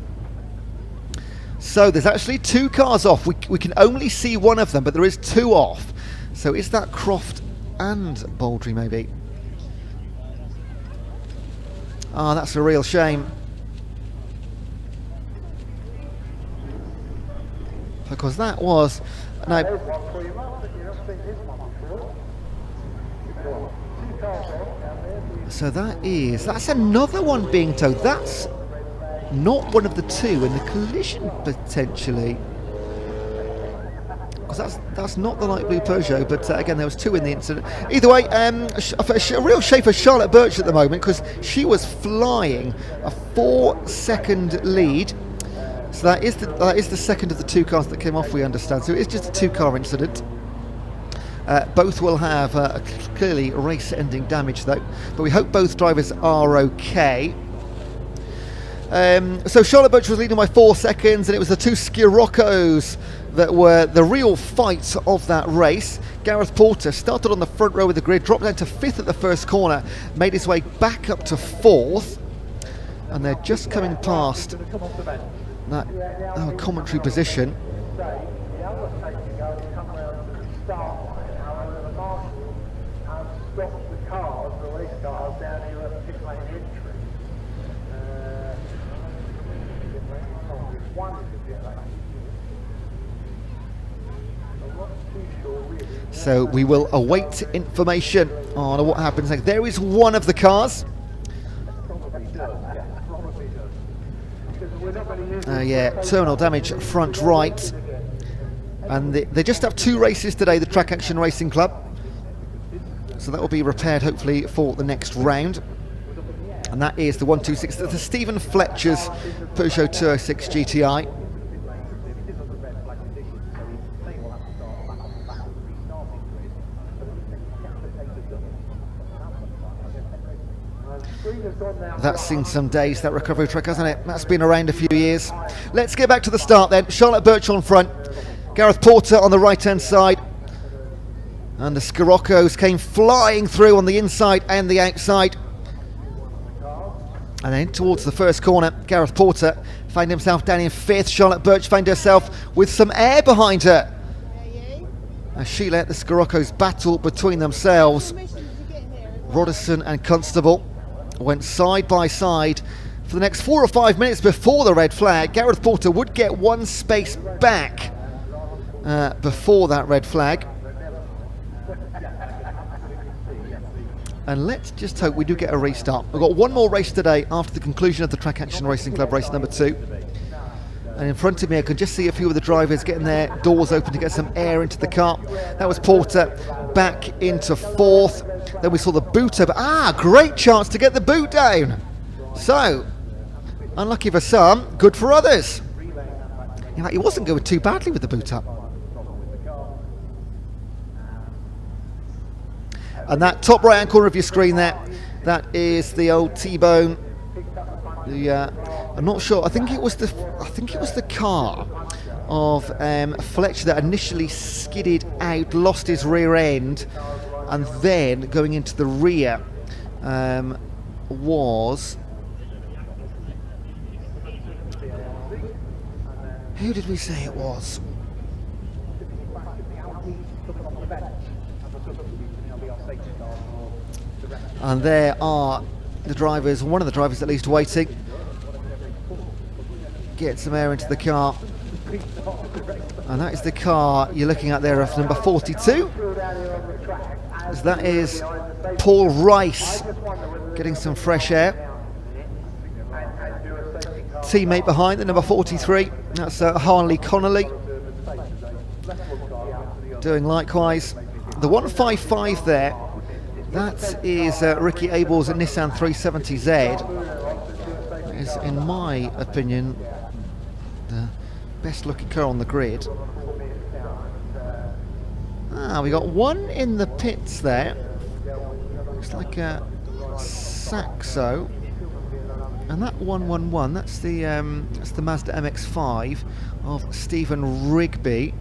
So there's actually two cars off. We can only see one of them, but there is two off. So is that Croft and Baldry maybe? Ah, that's a real shame. Because that was... No. So that's another one being towed. That's not one of the two in the collision potentially, because that's not the light blue Peugeot, but again there was two in the incident. Either way, a real shame for Charlotte Birch at the moment, because she was flying a 4-second lead. So that is the second of the two cars that came off, we understand. So it's just a two-car incident. Both will have clearly race-ending damage though, but we hope both drivers are okay. So Charlotte Birch was leading by 4 seconds, and it was the two Skiroccos that were the real fight of that race. Gareth Porter started on the front row of the grid, dropped down to 5th at the first corner, made his way back up to 4th, and they're just coming past that commentary position. So we will await information on what happens next. There is one of the cars. Yeah, terminal damage front right. And they just have 2 races today, the Track Action Racing Club. So that will be repaired hopefully for the next round. And that is the 126, the Stephen Fletcher's Peugeot 206 GTI. That's seen some days, that recovery truck, hasn't it? That's been around a few years. Let's get back to the start then. Charlotte Birch on front. Gareth Porter on the right-hand side. And the Scaroccos came flying through on the inside and the outside. And then towards the first corner, Gareth Porter found himself down in 5th. Charlotte Birch found herself with some air behind her, as she let the Scaroccos battle between themselves. Roddison and Constable went side by side for the next 4 or 5 minutes before the red flag. Gareth Porter would get one space back before that red flag. And let's just hope we do get a restart. We've got one more race today after the conclusion of the Track Action Racing Club race number 2. And in front of me I can just see a few of the drivers getting their doors open to get some air into the car. That was Porter back into 4th. Then we saw the boot over. Great chance to get the boot down. So, unlucky for some, good for others. In fact, he wasn't going too badly with the boot up. And that top right hand corner of your screen there, that is the old T-bone. I'm not sure. I think it was the car of Fletcher that initially skidded out, lost his rear end, and then going into the rear was, who did we say it was? And there are the drivers, one of the drivers at least, waiting. Get some air into the car. And that is the car you're looking at there of number 42. As that is Paul Rice getting some fresh air. Teammate behind the number 43, that's Harley Connolly, doing likewise. The 155 there, that is Ricky Abel's Nissan 370Z. That is, in my opinion, the best looking car on the grid. We got one in the pits there. Looks like a Saxo. And that 111, that's the Mazda MX-5 of Stephen Rigby.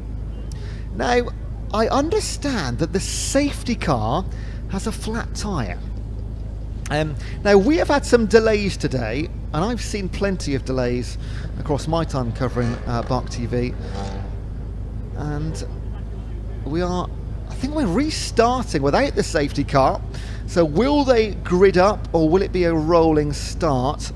Now, I understand that the safety car has a flat tyre. Now, we have had some delays today, and I've seen plenty of delays across my time covering Bark TV. And I think we're restarting without the safety car. So will they grid up, or will it be a rolling start?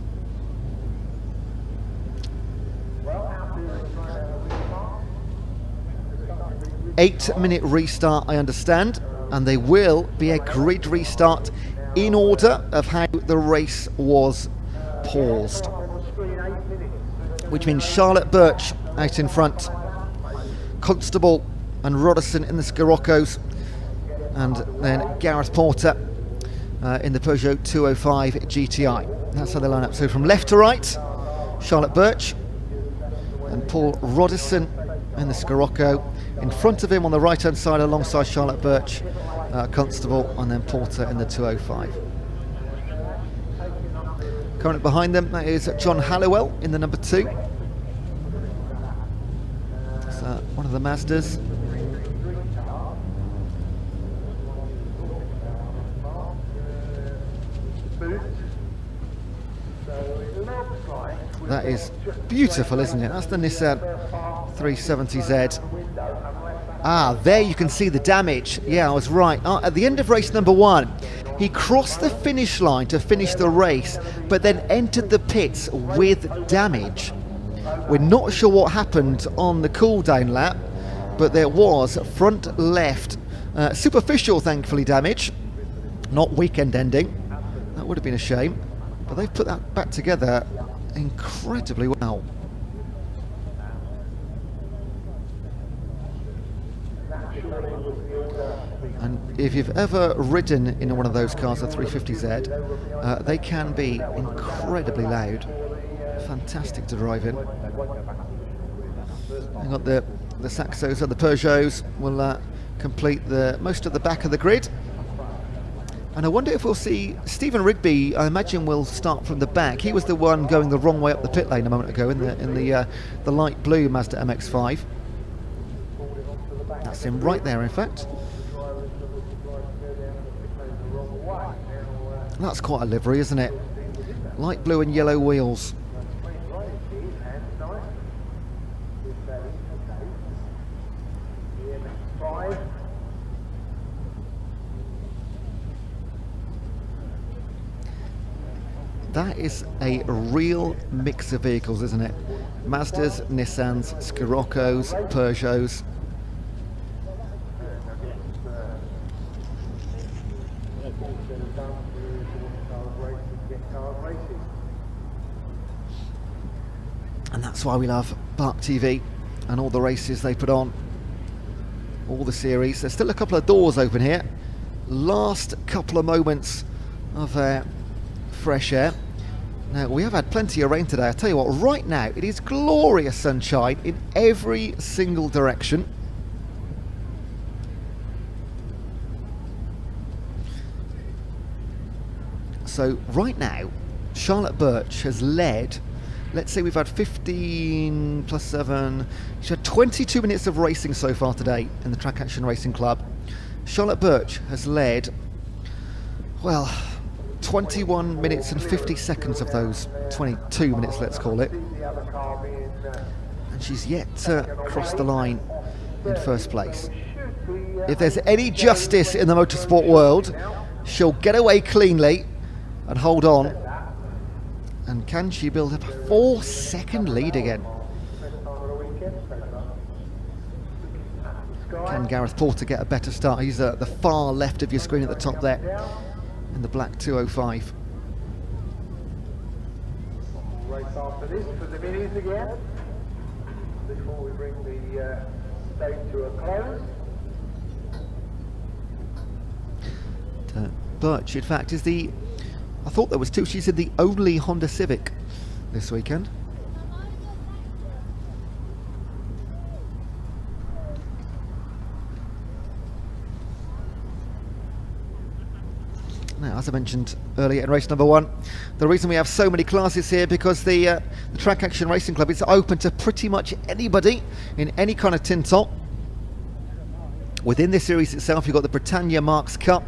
Eight-minute restart, I understand, and they will be a grid restart in order of how the race was paused, which means Charlotte Birch out in front, Constable and Roddison in the Scaroccos, and then Gareth Porter in the Peugeot 205 GTI. That's how they line up. So from left to right, Charlotte Birch and Paul Roddison in the Scirocco. In front of him on the right hand side alongside Charlotte Birch, Constable, and then Porter in the 205. Currently behind them, that is John Halliwell in the number 2. It's one of the Mazdas. That is beautiful, isn't it? That's the Nissan 370Z. There you can see the damage. Yeah, I was right. At the end of race number 1, he crossed the finish line to finish the race, but then entered the pits with damage. We're not sure what happened on the cool down lap, but there was front left superficial, thankfully, damage, not weekend ending. That would have been a shame, but they've put that back together incredibly well. And if you've ever ridden in one of those cars, a 350Z, they can be incredibly loud. Fantastic to drive in. We've got the Saxos and the Peugeots will complete most of the back of the grid. And I wonder if we'll see Stephen Rigby. I imagine will start from the back. He was the one going the wrong way up the pit lane a moment ago in the light blue Mazda MX-5. That's him right there, in fact. That's quite a livery, isn't it? Light blue and yellow wheels. That is a real mix of vehicles, isn't it? Mazdas, Nissans, Scirocco's, Peugeots. And that's why we love Park TV and all the races they put on. All the series. There's still a couple of doors open here. Last couple of moments of fresh air. Now, we have had plenty of rain today. I tell you what, right now it is glorious sunshine in every single direction. So right now, Charlotte Birch has led. Let's say we've had 15 plus 7. She's had 22 minutes of racing so far today in the Track Action Racing Club. Charlotte Birch has led, well, 21 minutes and 50 seconds of those 22 minutes, let's call it. And she's yet to cross the line in first place. If there's any justice in the motorsport world, she'll get away cleanly and hold on. And can she build up a 4-second lead again? Can Gareth Porter get a better start? He's at the far left of your screen at the top there in the black 205. Race after this for the minis again before we bring the stage to a close. Birch, in fact, is the... I thought there was two. She's in the only Honda Civic this weekend. Now, as I mentioned earlier in race number 1, the reason we have so many classes here because the Track Action Racing Club is open to pretty much anybody in any kind of tin top. Within this series itself, you've got the Britannia Marks Cup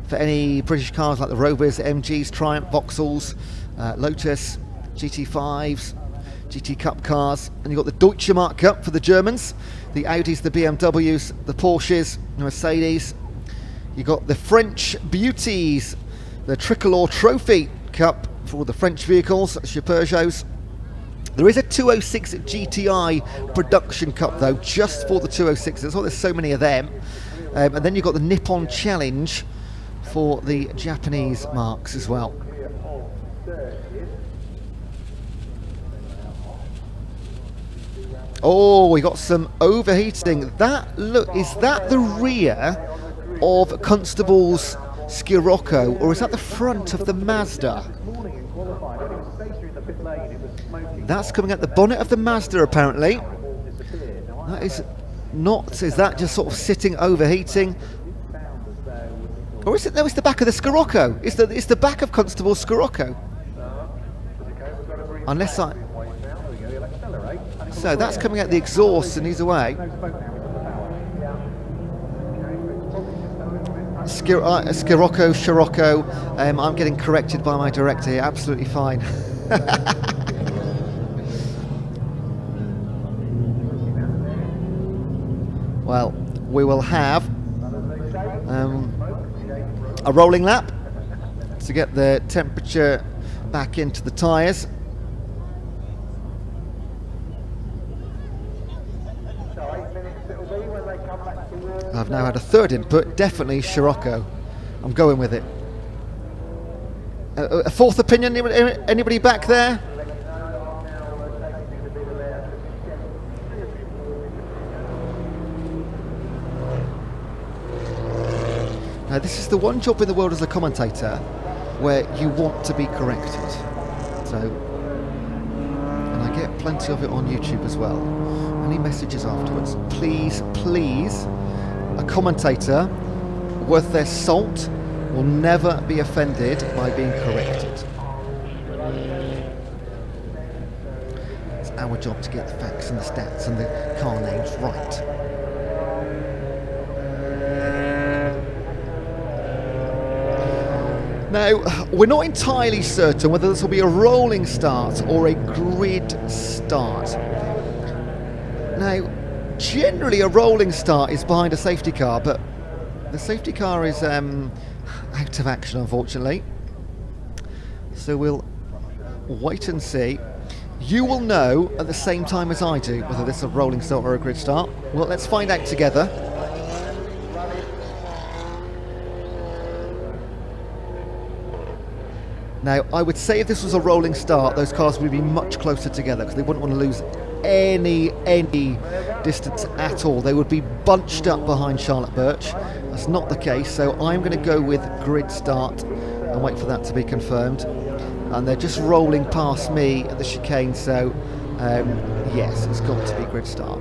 for any British cars like the Rovers, MGs, Triumph, Vauxhalls, Lotus, GT5s, GT Cup cars. And you've got the Deutsche Mark Cup for the Germans, the Audis, the BMWs, the Porsches, the Mercedes. You've got the French Beauties, the Tricolor Trophy Cup for all the French vehicles, that's your Peugeots. There is a 206 GTI Production Cup though, just for the 206s. That's why there's so many of them. And then you've got the Nippon Challenge for the Japanese marks as well. Oh, we got some overheating. That look, is that the rear of Constable's Scirocco, or is that the front of the Mazda? That's coming out the bonnet of the Mazda apparently. That is not, is that just sort of sitting overheating? Or is it, no, it's the back of the Scirocco. It's the back of Constable Scirocco. Unless I... So that's coming out the exhaust and he's away. Scirocco. I'm getting corrected by my director here. Absolutely fine. Well, we will have a rolling lap to get the temperature back into the tyres. I've now had a third input, definitely Scirocco. I'm going with it. A fourth opinion, anybody back there? Now this is the one job in the world as a commentator where you want to be corrected. So, and I get plenty of it on YouTube as well. Any messages afterwards? Please, please, a commentator worth their salt will never be offended by being corrected. It's our job to get the facts and the stats and the car names right. Now, we're not entirely certain whether this will be a rolling start or a grid start. Now, generally a rolling start is behind a safety car, but the safety car is out of action, unfortunately. So we'll wait and see. You will know at the same time as I do whether this is a rolling start or a grid start. Well, let's find out together. Now, I would say if this was a rolling start, those cars would be much closer together because they wouldn't want to lose any distance at all. They would be bunched up behind Charlotte Birch. That's not the case, so I'm going to go with grid start and wait for that to be confirmed. And they're just rolling past me at the chicane, so yes, it's got to be grid start.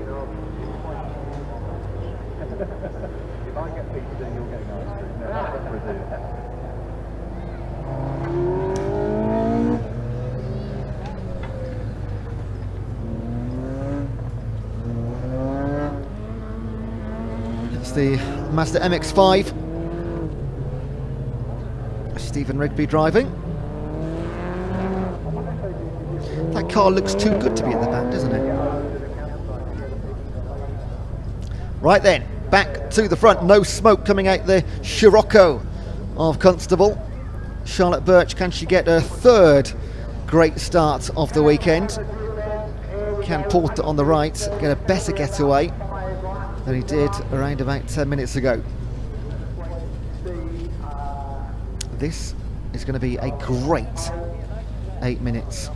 The Mazda MX-5, Stephen Rigby driving. That car looks too good to be at the back, doesn't it? Right then, back to the front. No smoke coming out the Scirocco of Constable. Charlotte Birch, can she get her third great start of the weekend? Can Porter on the right get a better getaway than he did around about 10 minutes ago? This is going to be a great 8 minutes.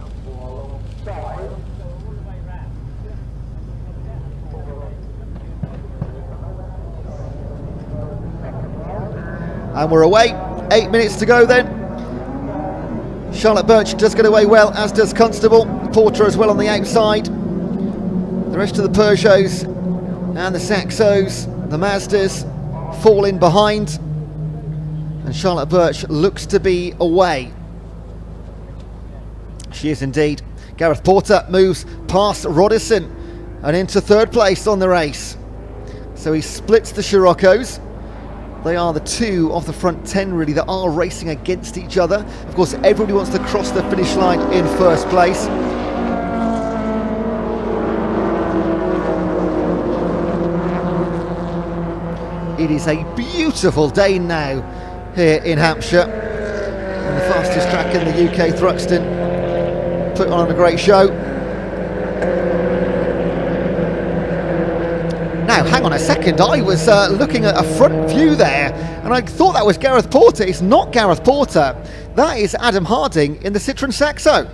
And we're away. 8 minutes to go then. Charlotte Birch does get away well, as does Constable. Porter as well on the outside. The rest of the Peugeots and the Saxos, the Mazdas, fall in behind, and Charlotte Birch looks to be away. She is indeed. Gareth Porter moves past Roddison and into third place on the race. So he splits the Scirocco's. They are the two of the front 10 really that are racing against each other. Of course, everybody wants to cross the finish line in first place. It is a beautiful day now here in Hampshire, and the fastest track in the UK, Thruxton, put on a great show. Now, hang on a second, I was looking at a front view there, and I thought that was Gareth Porter. It's not Gareth Porter, that is Adam Harding in the Citroen Saxo.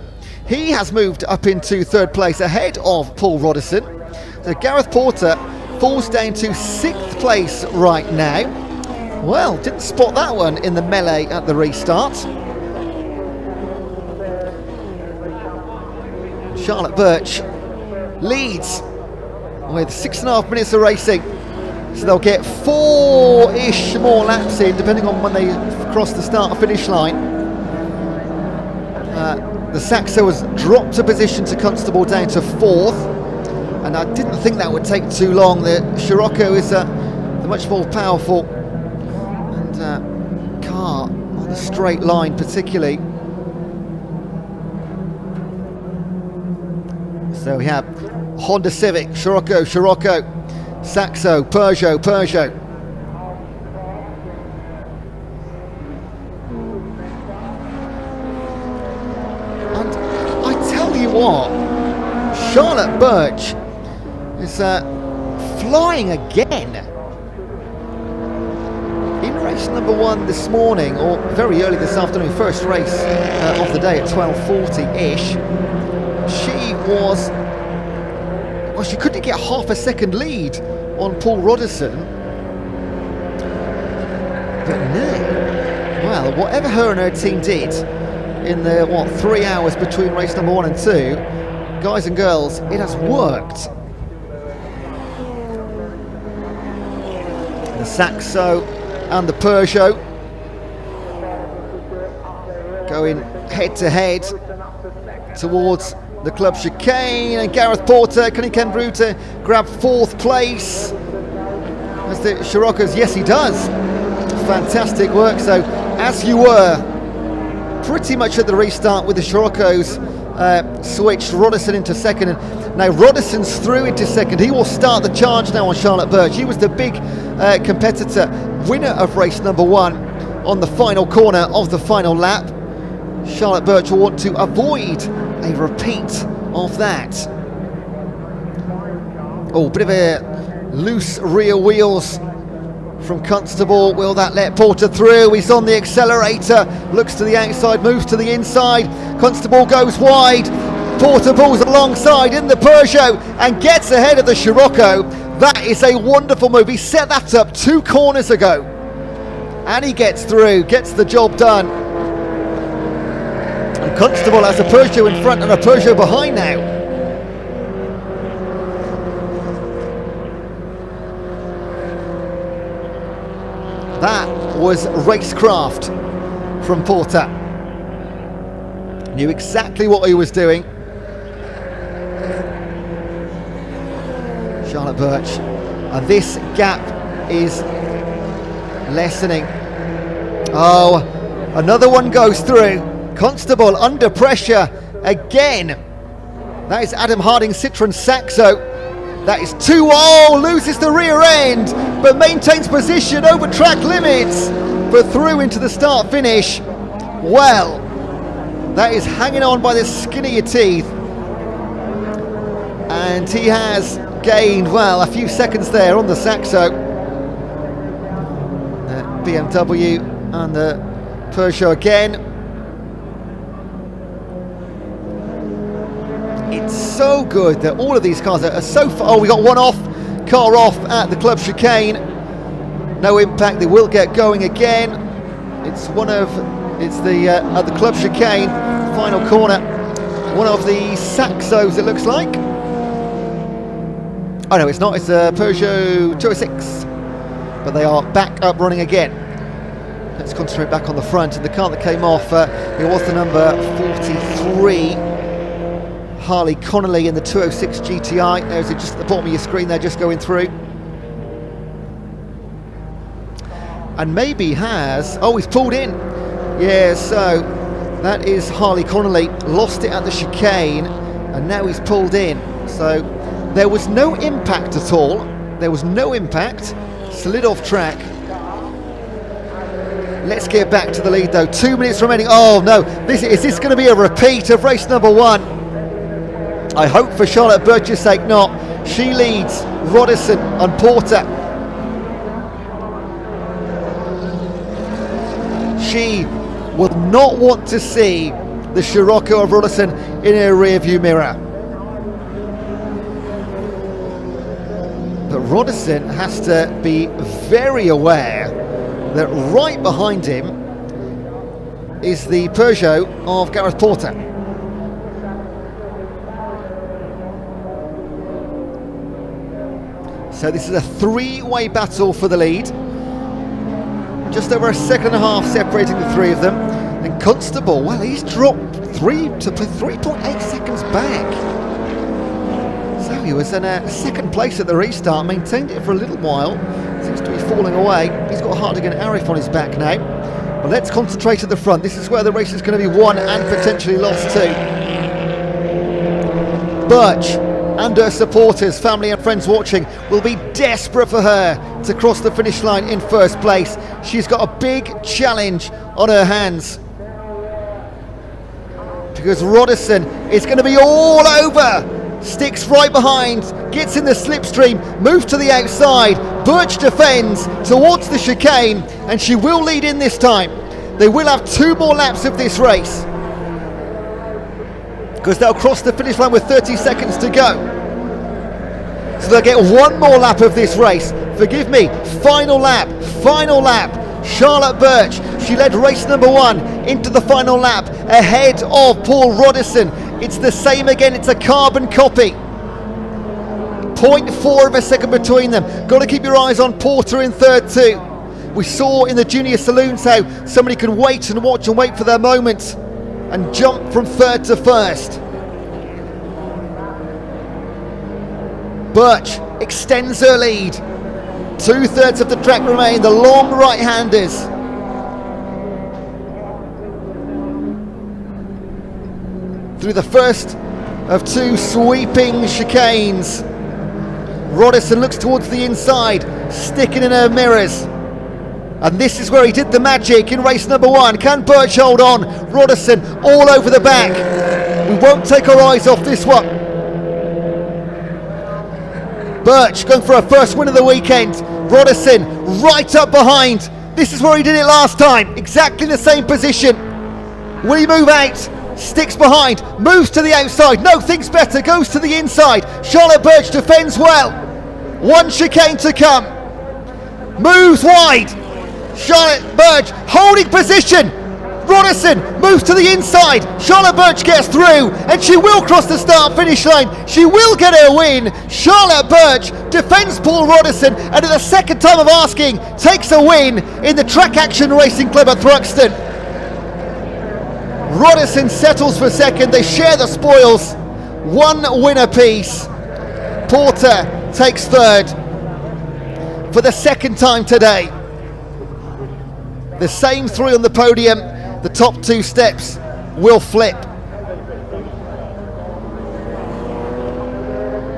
He has moved up into third place ahead of Paul Roddison. So Gareth Porter falls down to 6th place right now. Well, didn't spot that one in the melee at the restart. Charlotte Birch leads with 6.5 minutes of racing. So they'll get 4-ish more laps in, depending on when they cross the start finish line. The Saxo has dropped a position to Constable down to 4th. And I didn't think that would take too long. The Scirocco is the much more powerful and car on the straight line particularly. So we have Honda Civic, Scirocco, Saxo, Peugeot. And I tell you what, Charlotte Birch is flying again. In race number 1 this morning, or very early this afternoon, first race of the day at 12:40-ish, she was, well, she couldn't get half a second lead on Paul Roddison. But now, well, whatever her and her team did in the, 3 hours between race number 1 and 2, guys and girls, it has worked. The Saxo and the Peugeot going head to head towards the club chicane, and Gareth Porter, can he come through to grab 4th place? As the Scirocco's, yes he does. Fantastic work. So as you were pretty much at the restart with the Scirocco's switched Roddison into second, and now Roddison's through into second. He will start the charge now on Charlotte Birch. He was the big competitor, winner of race number 1 on the final corner of the final lap. Charlotte Birch will want to avoid a repeat of that. Oh, bit of a loose rear wheels from Constable. Will that let Porter through? He's on the accelerator, looks to the outside, moves to the inside. Constable goes wide. Porter pulls alongside in the Peugeot and gets ahead of the Scirocco. That is a wonderful move. He set that up 2 corners ago, and he gets through, gets the job done. And Constable has a Peugeot in front and a Peugeot behind now. That was racecraft from Porter. Knew exactly what he was doing. Charlotte Birch. And this gap is lessening. Oh, another one goes through. Constable under pressure again. That is Adam Harding's Citroen Saxo. That is 2. Oh, loses the rear end, but maintains position over track limits, but through into the start finish. Well, that is hanging on by the skin of your teeth. And he has gained, well, a few seconds there on the Saxo. The BMW and the Peugeot again. It's so good that all of these cars are so far. Oh, we got one car off at the club chicane. No impact. They will get going again. It's the at the club chicane, final corner. One of the Saxos, it looks like. Oh no, it's not. It's a Peugeot 206. But they are back up running again. Let's concentrate back on the front. And the car that came off, it was the number 43. Harley Connolly in the 206 GTI. There's it just at the bottom of your screen there, just going through. And maybe has, oh, he's pulled in. Yeah, so that is Harley Connolly. Lost it at the chicane, and now he's pulled in. So there was no impact at all. There was no impact. Slid off track. Let's get back to the lead though. 2 minutes remaining. Oh no, is this going to be a repeat of race number 1? I hope for Charlotte Birch's sake not. She leads Roddison and Porter. She will not want to see the Scirocco of Roddison in her rear-view mirror. But Roddison has to be very aware that right behind him is the Peugeot of Gareth Porter. So this is a 3-way battle for the lead. Just over a second and a half separating the 3 of them. And Constable, well, he's dropped 3.8 seconds back. So he was in second place at the restart, maintained it for a little while. Seems to be falling away. He's got Hardigan Arif on his back now. But let's concentrate at the front. This is where the race is going to be won and potentially lost too. Birch and her supporters, family and friends watching, will be desperate for her to cross the finish line in first place. She's got a big challenge on her hands, because Roddison is going to be all over. Sticks right behind, gets in the slipstream, moves to the outside. Birch defends towards the chicane, and she will lead in this time. They will have 2 more laps of this race, because they'll cross the finish line with 30 seconds to go. So they'll get 1 more lap of this race. Forgive me, final lap. Charlotte Birch, she led race number 1 into the final lap ahead of Paul Roddison. It's the same again, it's a carbon copy. 0.4 of a second between them. Got to keep your eyes on Porter in third too. We saw in the junior saloons how somebody can wait and watch and wait for their moment and jump from third to first. Birch extends her lead. 2/3 of the track remain, the long right-handers. through the first of two sweeping chicanes. Roddison looks towards the inside, sticking in her mirrors. And this is where he did the magic in race number 1. Can Birch hold on? Roddison all over the back. We won't take our eyes off this one. Birch going for her first win of the weekend. Roddison right up behind. This is where he did it last time. Exactly the same position. Will he move out? Sticks behind, moves to the outside. No, thinks better, goes to the inside. Charlotte Birch defends well. One chicane to come. Moves wide. Charlotte Birch holding position. Roddison moves to the inside. Charlotte Birch gets through and she will cross the start finish line. She will get her win. Charlotte Birch defends Paul Roddison and at the second time of asking takes a win in the Track Action Racing Club at Thruxton. Roddison settles for second. They share the spoils. One win apiece. Porter takes third for the second time today. The same three on the podium. The top two steps will flip.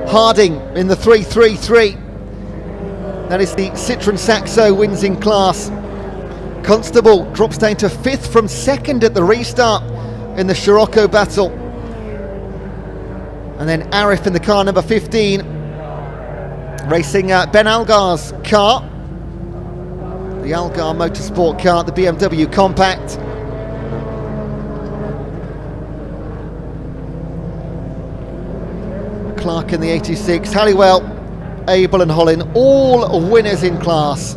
Harding in the 333. That is the Citroen Saxo, wins in class. Constable drops down to 5th from 2nd at the restart in the Scirocco battle. And then Arif in the car number 15, racing Ben Algar's car. The Algar Motorsport car, the BMW Compact. Clark in the 86, Halliwell, Abel and Hollin, all winners in class.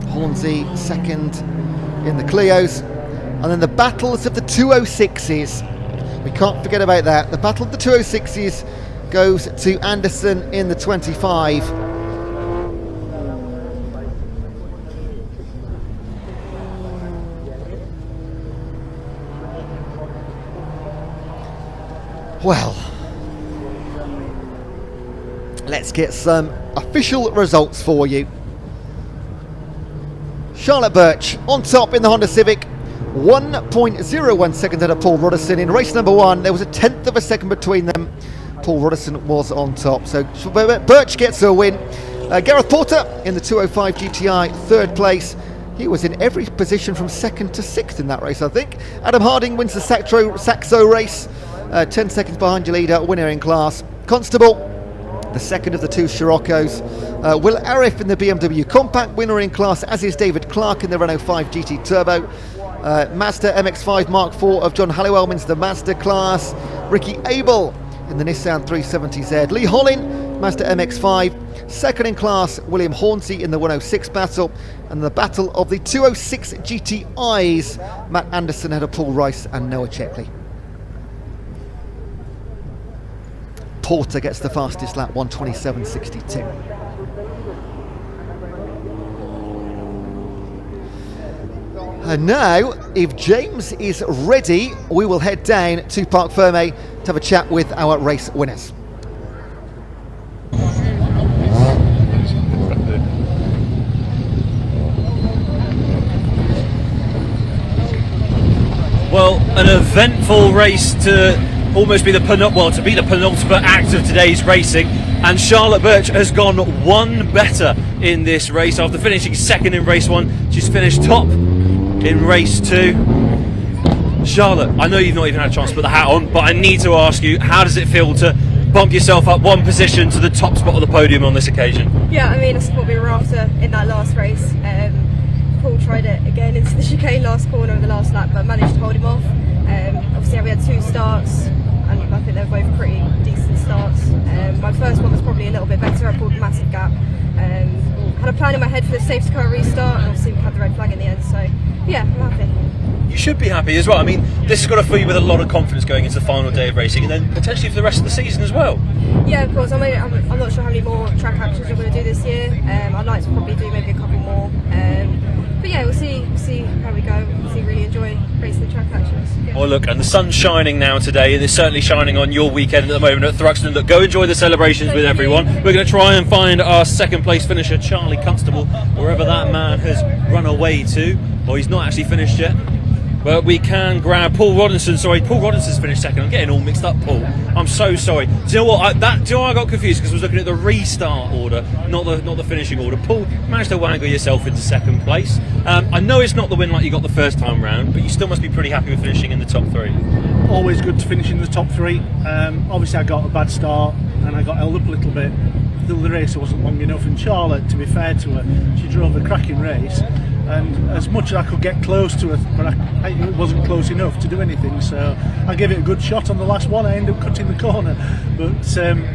Hornsey second in the Clios. And then the battles of the 206s. We can't forget about that. The battle of the 206s goes to Anderson in the 25. Well, let's get some official results for you. Charlotte Birch on top in the Honda Civic, 1.01 seconds ahead of Paul Roddison. In race number 1, there was a tenth of a second between them. Paul Roddison was on top, so Birch gets a win. Gareth Porter in the 205 GTI, third place. He was in every position from 2nd to 6th in that race, I think. Adam Harding wins the Saxo race, 10 seconds behind your leader, winner in class. Constable, the second of the two Scirocco's. Will Arif in the BMW Compact, winner in class, as is David Clark in the Renault 5 GT Turbo. Mazda MX-5 Mark IV of John Halliwell wins the Mazda class. Ricky Abel in the Nissan 370Z. Lee Hollin, Mazda MX-5. Second in class, William Hornsey in the 106 battle. And the battle of the 206 GTIs, Matt Anderson ahead of Paul Rice and Noah Checkley. Porter gets the fastest lap, 1:27.62. And now, if James is ready, we will head down to Parc Ferme to have a chat with our race winners. Well, an eventful race to almost be the penultimate act of today's racing, and Charlotte Birch has gone one better in this race. After finishing second in race 1, she's finished top in race 2. Charlotte, I know you've not even had a chance to put the hat on, but I need to ask you, how does it feel to bump yourself up one position to the top spot of the podium on this occasion? Yeah, I mean, that's what we were after in that last race. Paul tried it again into the chicane last corner of the last lap, but managed to hold him off. Obviously we had 2 starts, and I think they were both pretty decent starts. My first one was probably a little bit better. I pulled a massive gap. Had a plan in my head for the safety car restart, and obviously we had the red flag in the end, so yeah, I'm happy. You should be happy as well. I mean, this has got to fill you with a lot of confidence going into the final day of racing, and then potentially for the rest of the season as well. Yeah, of course. I'm not sure how many more track actions we're going to do this year. I'd like to probably do maybe a couple more. But yeah, we'll see how we go. We'll really enjoy racing the track actions. Yeah. Well, look, and the sun's shining now today, and it's certainly shining on your weekend at the moment at Thruxton. Look, go enjoy the celebrations with everyone. We're going to try and find our second place finisher, Charlie Constable, wherever that man has run away to. Or he's not actually finished yet. but we can grab Paul Rodinson. Sorry, Paul Rodinson's finished second. I'm getting all mixed up, Paul. I'm so sorry. Do you know what? Do you know why I got confused? Because I was looking at the restart order, not the finishing order. Paul managed to wangle yourself into second place. I know it's not the win like you got the first time round, but you still must be pretty happy with finishing in the top 3. Always good to finish in the top 3. Obviously, I got a bad start and I got held up a little bit. The race wasn't long enough, and Charlotte, to be fair to her, she drove a cracking race, and as much as I could get close to her, but it wasn't close enough to do anything, so I gave it a good shot on the last one. I ended up cutting the corner, but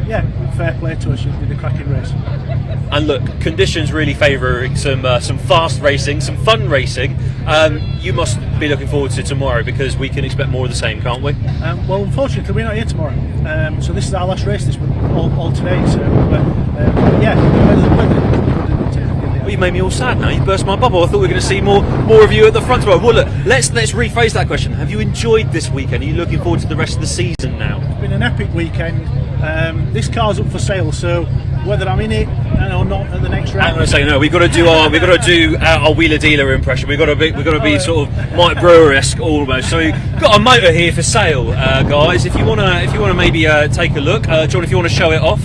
yeah, fair play to her, she did a cracking race. And look, conditions really favouring some fast racing, some fun racing. You must be looking forward to tomorrow, because we can expect more of the same, can't we? Well, unfortunately, we're not here tomorrow, so this is our last race this week, all today. So, yeah, the weather. Well, you made me all sad now. You burst my bubble. I thought we were going to see more of you at the front row. Well, look, let's rephrase that question. Have you enjoyed this weekend? Are you looking forward to the rest of the season now? It's been an epic weekend. This car's up for sale, so whether I'm in it or not at the next round. I'm going to say no. We've got to do our wheeler dealer impression. We've got to be sort of Mike Brewer-esque almost. So we've got a motor here for sale, guys. If you want to maybe take a look, John, if you want to show it off,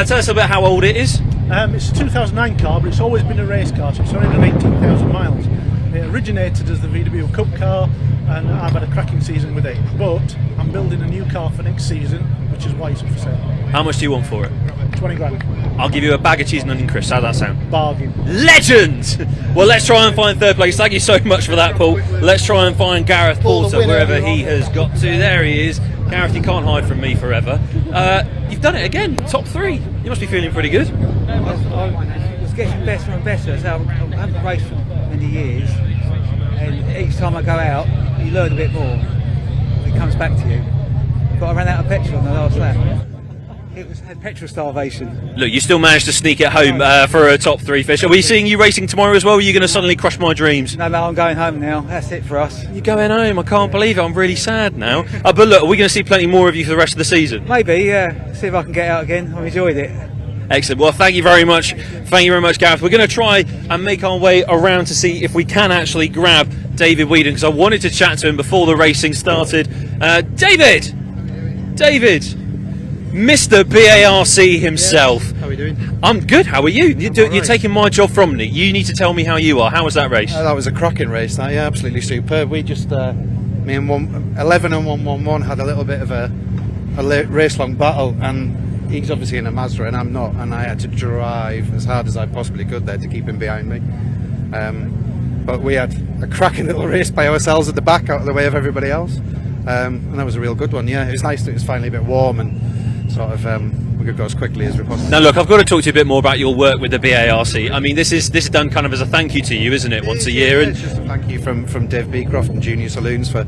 tell us about how old it is. It's a 2009 car, but it's always been a race car, so it's only done 18,000 miles. It originated as the VW Cup car, and I've had a cracking season with it. But I'm building a new car for next season, which is why it's up for sale. How much do you want for it? 20 grand. I'll give you a bag of cheese and onion crisps. How's that sound? Bargain. Legend! Well, let's try and find third place. Thank you so much for that, Paul. Let's try and find Gareth Porter wherever he has got to. There he is. Gareth, you can't hide from me forever. You've done it again, top 3. You must be feeling pretty good. It's getting better and better. So I haven't raced for many years, and each time I go out, you learn a bit more. It comes back to you. But I ran out of petrol on the last lap. It had petrol starvation. Look, you still managed to sneak it home for a top 3 finish. Are we seeing you racing tomorrow as well? Or are you going to suddenly crush my dreams? No, I'm going home now. That's it for us. You're going home? I can't believe it. I'm really sad now. But look, are we going to see plenty more of you for the rest of the season? Maybe, yeah. See if I can get out again. I've enjoyed it. Excellent. Well, thank you very much. Thank you very much, Gareth. We're going to try and make our way around to see if we can actually grab David Whedon, because I wanted to chat to him before the racing started. David, Mr. BARC himself. How are we doing? I'm good. How are you? You're taking my job from me. You need to tell me how you are. How was that race? That was a cracking race. That, yeah, absolutely superb. We just, me and 11 and 111 had a little bit of a race-long battle, and he's obviously in a Mazda and I'm not, and I had to drive as hard as I possibly could there to keep him behind me. But we had a cracking little race by ourselves at the back, out of the way of everybody else, and that was a real good one. Yeah, it was nice that it was finally a bit warm and sort of we could go as quickly as we possibly. Now look, I've got to talk to you a bit more about your work with the BARC. I mean, this is done kind of as a thank you to you, isn't it? Once a year, and it's just a thank you from Dave Beecroft and Junior Saloons for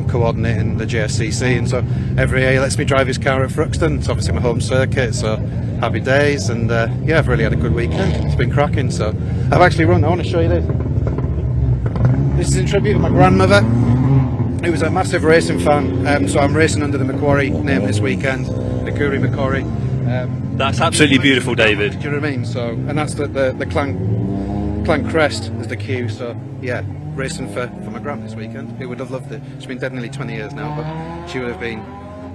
coordinating the JSCC, and so every year he lets me drive his car at Thruxton. It's obviously my home circuit, so happy days, and yeah, I've really had a good weekend. It's been cracking. So I've actually run. I want to show you this. This is in tribute to my grandmother, who was a massive racing fan. So I'm racing under the Macquarie name this weekend, the Curry Macquarie. That's absolutely beautiful, David. Do you know what I mean? So, and that's the clan crest is the queue. So yeah, racing for my gran this weekend. Who would have loved it? She's been dead nearly 20 years now, but she would have been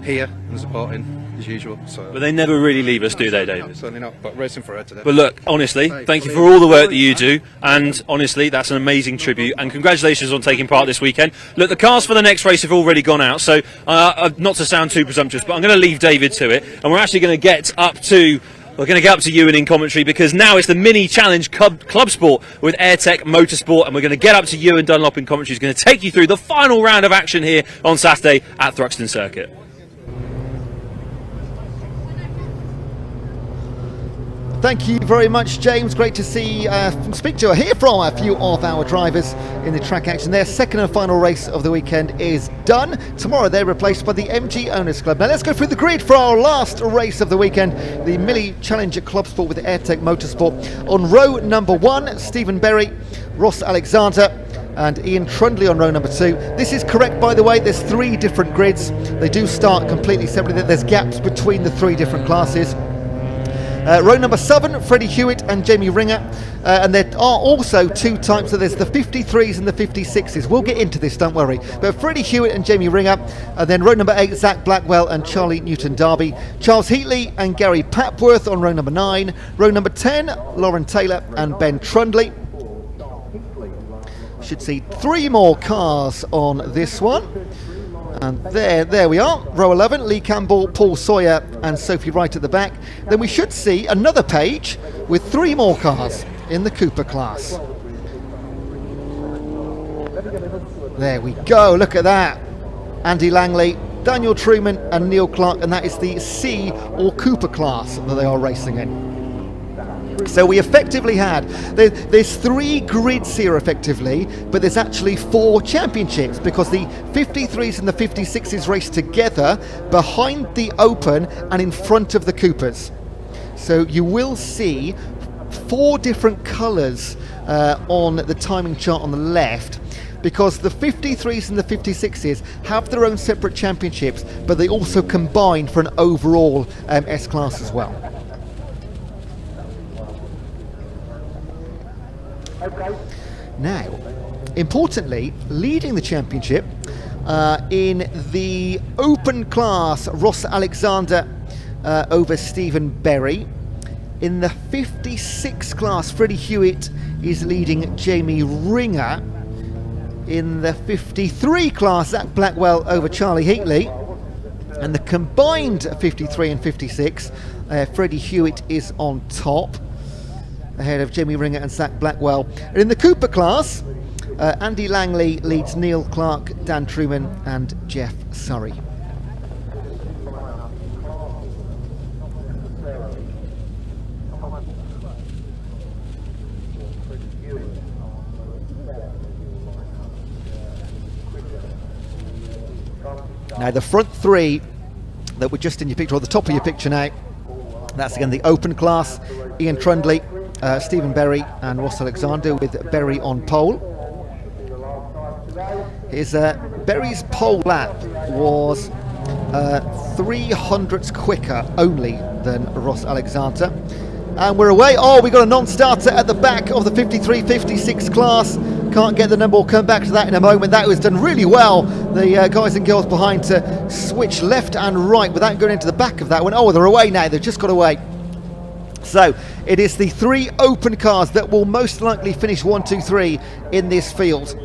here and supporting as usual. So, but they never really leave us, do they, David? No, certainly not. But racing for her today. But look, honestly, thank you for all the work that you do, and honestly, that's an amazing tribute. And congratulations on taking part this weekend. Look, the cars for the next race have already gone out, so not to sound too presumptuous, but I'm going to leave David to it, and we're actually going to get up to. We're going to get up to Ewan in commentary, because now it's the mini challenge club sport with AirTech Motorsport, and we're going to get up to Ewan Dunlop in commentary. He's going to take you through the final round of action here on Saturday at Thruxton Circuit. Thank you very much, James. Great to speak to, hear from a few of our drivers in the track action. Their second and final race of the weekend is done. Tomorrow they're replaced by the MG Owners Club. Now let's go through the grid for our last race of the weekend, the Mini Challenger Club Sport with AirTech Motorsport. On row number 1, Stephen Berry, Ross Alexander and Ian Trundley on row number 2. This is correct, by the way. There's 3 different grids. They do start completely separately. There's gaps between the 3 different classes. Row number 7, Freddie Hewitt and Jamie Ringer. And there are also two types, so there's the 53s and the 56s. We'll get into this, don't worry. But Freddie Hewitt and Jamie Ringer. And then row number 8, Zach Blackwell and Charlie Newton-Darby. Charles Heatley and Gary Papworth on row number 9. Row number 10, Lauren Taylor and Ben Trundley. Should see 3 more cars on this one. And there we are, row 11, Lee Campbell, Paul Sawyer and Sophie Wright at the back. Then we should see another page with 3 more cars in the Cooper class. There we go, look at that. Andy Langley, Daniel Truman and Neil Clark, and that is the C or Cooper class that they are racing in. So we effectively had, there's 3 grids here effectively, but there's actually 4 championships because the 53s and the 56s race together behind the Open and in front of the Coopers. So you will see 4 different colours on the timing chart on the left, because the 53s and the 56s have their own separate championships, but they also combine for an overall S-Class as well. Now, importantly, leading the championship in the Open class, Ross Alexander over Stephen Berry. In the 56 class, Freddie Hewitt is leading Jamie Ringer. In the 53 class, Zach Blackwell over Charlie Heatley. And the combined 53 and 56, Freddie Hewitt is on top, ahead of Jamie Ringer and Zach Blackwell. And in the Cooper class, Andy Langley leads Neil Clark, Dan Truman and Jeff Surrey. Now the front 3 that were just in your picture, or the top of your picture now, that's again the Open class, Ian Trundley, Stephen Berry and Ross Alexander, with Berry on pole. His Berry's pole lap was 300ths quicker only than Ross Alexander. And we're away. Oh, we got a non-starter at the back of the 53-56 class. Can't get the number, we'll come back to that in a moment. That was done really well, the guys and girls behind, to switch left and right without going into the back of that one. Oh, they're away now, they've just got away. So it is the 3 Open cars that will most likely finish 1, 2, 3 in this field.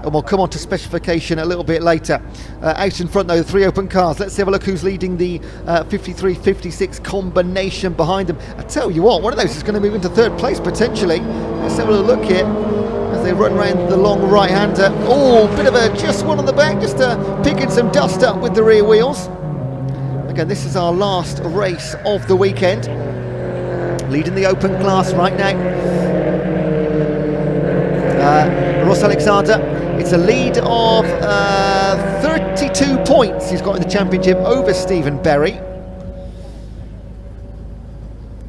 And we'll come on to specification a little bit later. Out in front though, the 3 Open cars. Let's have a look who's leading the 53-56 combination behind them. I tell you what, one of those is going to move into 3rd place potentially. Let's have a little look here as they run around the long right-hander. Oh, bit of a just one on the back, just picking some dust up with the rear wheels. Again, this is our last race of the weekend. Leading the Open class right now, Ross Alexander. It's a lead of 32 points he's got in the championship over Stephen Berry.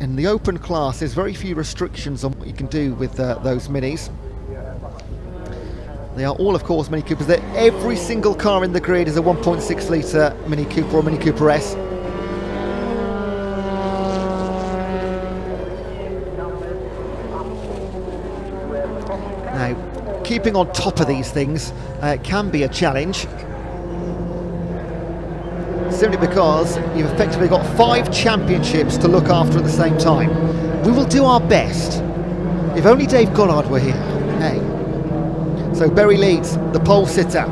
In the Open class, there's very few restrictions on what you can do with those minis. They are all, of course, Mini Coopers. Every single car in the grid is a 1.6 litre Mini Cooper or Mini Cooper S. Now, keeping on top of these things can be a challenge, simply because you've effectively got 5 championships to look after at the same time. We will do our best. If only Dave Goddard were here. Hey. So Berry leads, the pole sitter.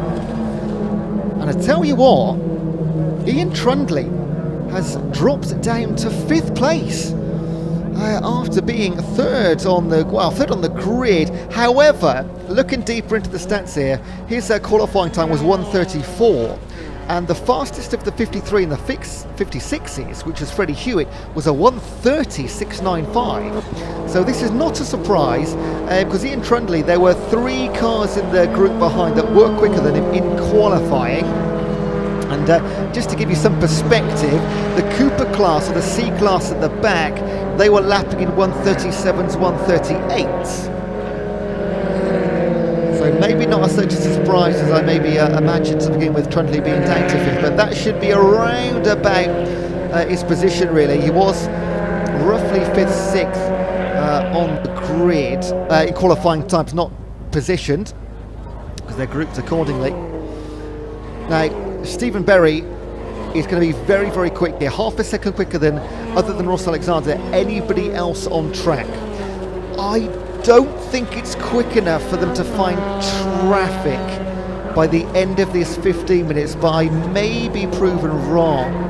And I tell you what, Ian Trundley has dropped down to 5th place after being third on the grid. However, looking deeper into the stats here, his qualifying time was 1:34. And the fastest of the 53 and the 56s, which is Freddie Hewitt, was a 1:30.695. So this is not a surprise, because Ian Trundley, there were 3 cars in the group behind that were quicker than him in qualifying. And just to give you some perspective, the Cooper class, or the C class at the back, they were lapping in 1:37s, 1:38s. So maybe not as such a surprise as I maybe imagined to begin with, Trundley being down to 5th, but that should be around about his position really. He was roughly 5th, 6th on the grid in qualifying times, not positioned, because they're grouped accordingly. Now, Stephen Berry is going to be very, very quick here, half a second quicker than, other than Ross Alexander, anybody else on track. I don't think it's quick enough for them to find traffic by the end of this 15 minutes, but I may be proven wrong.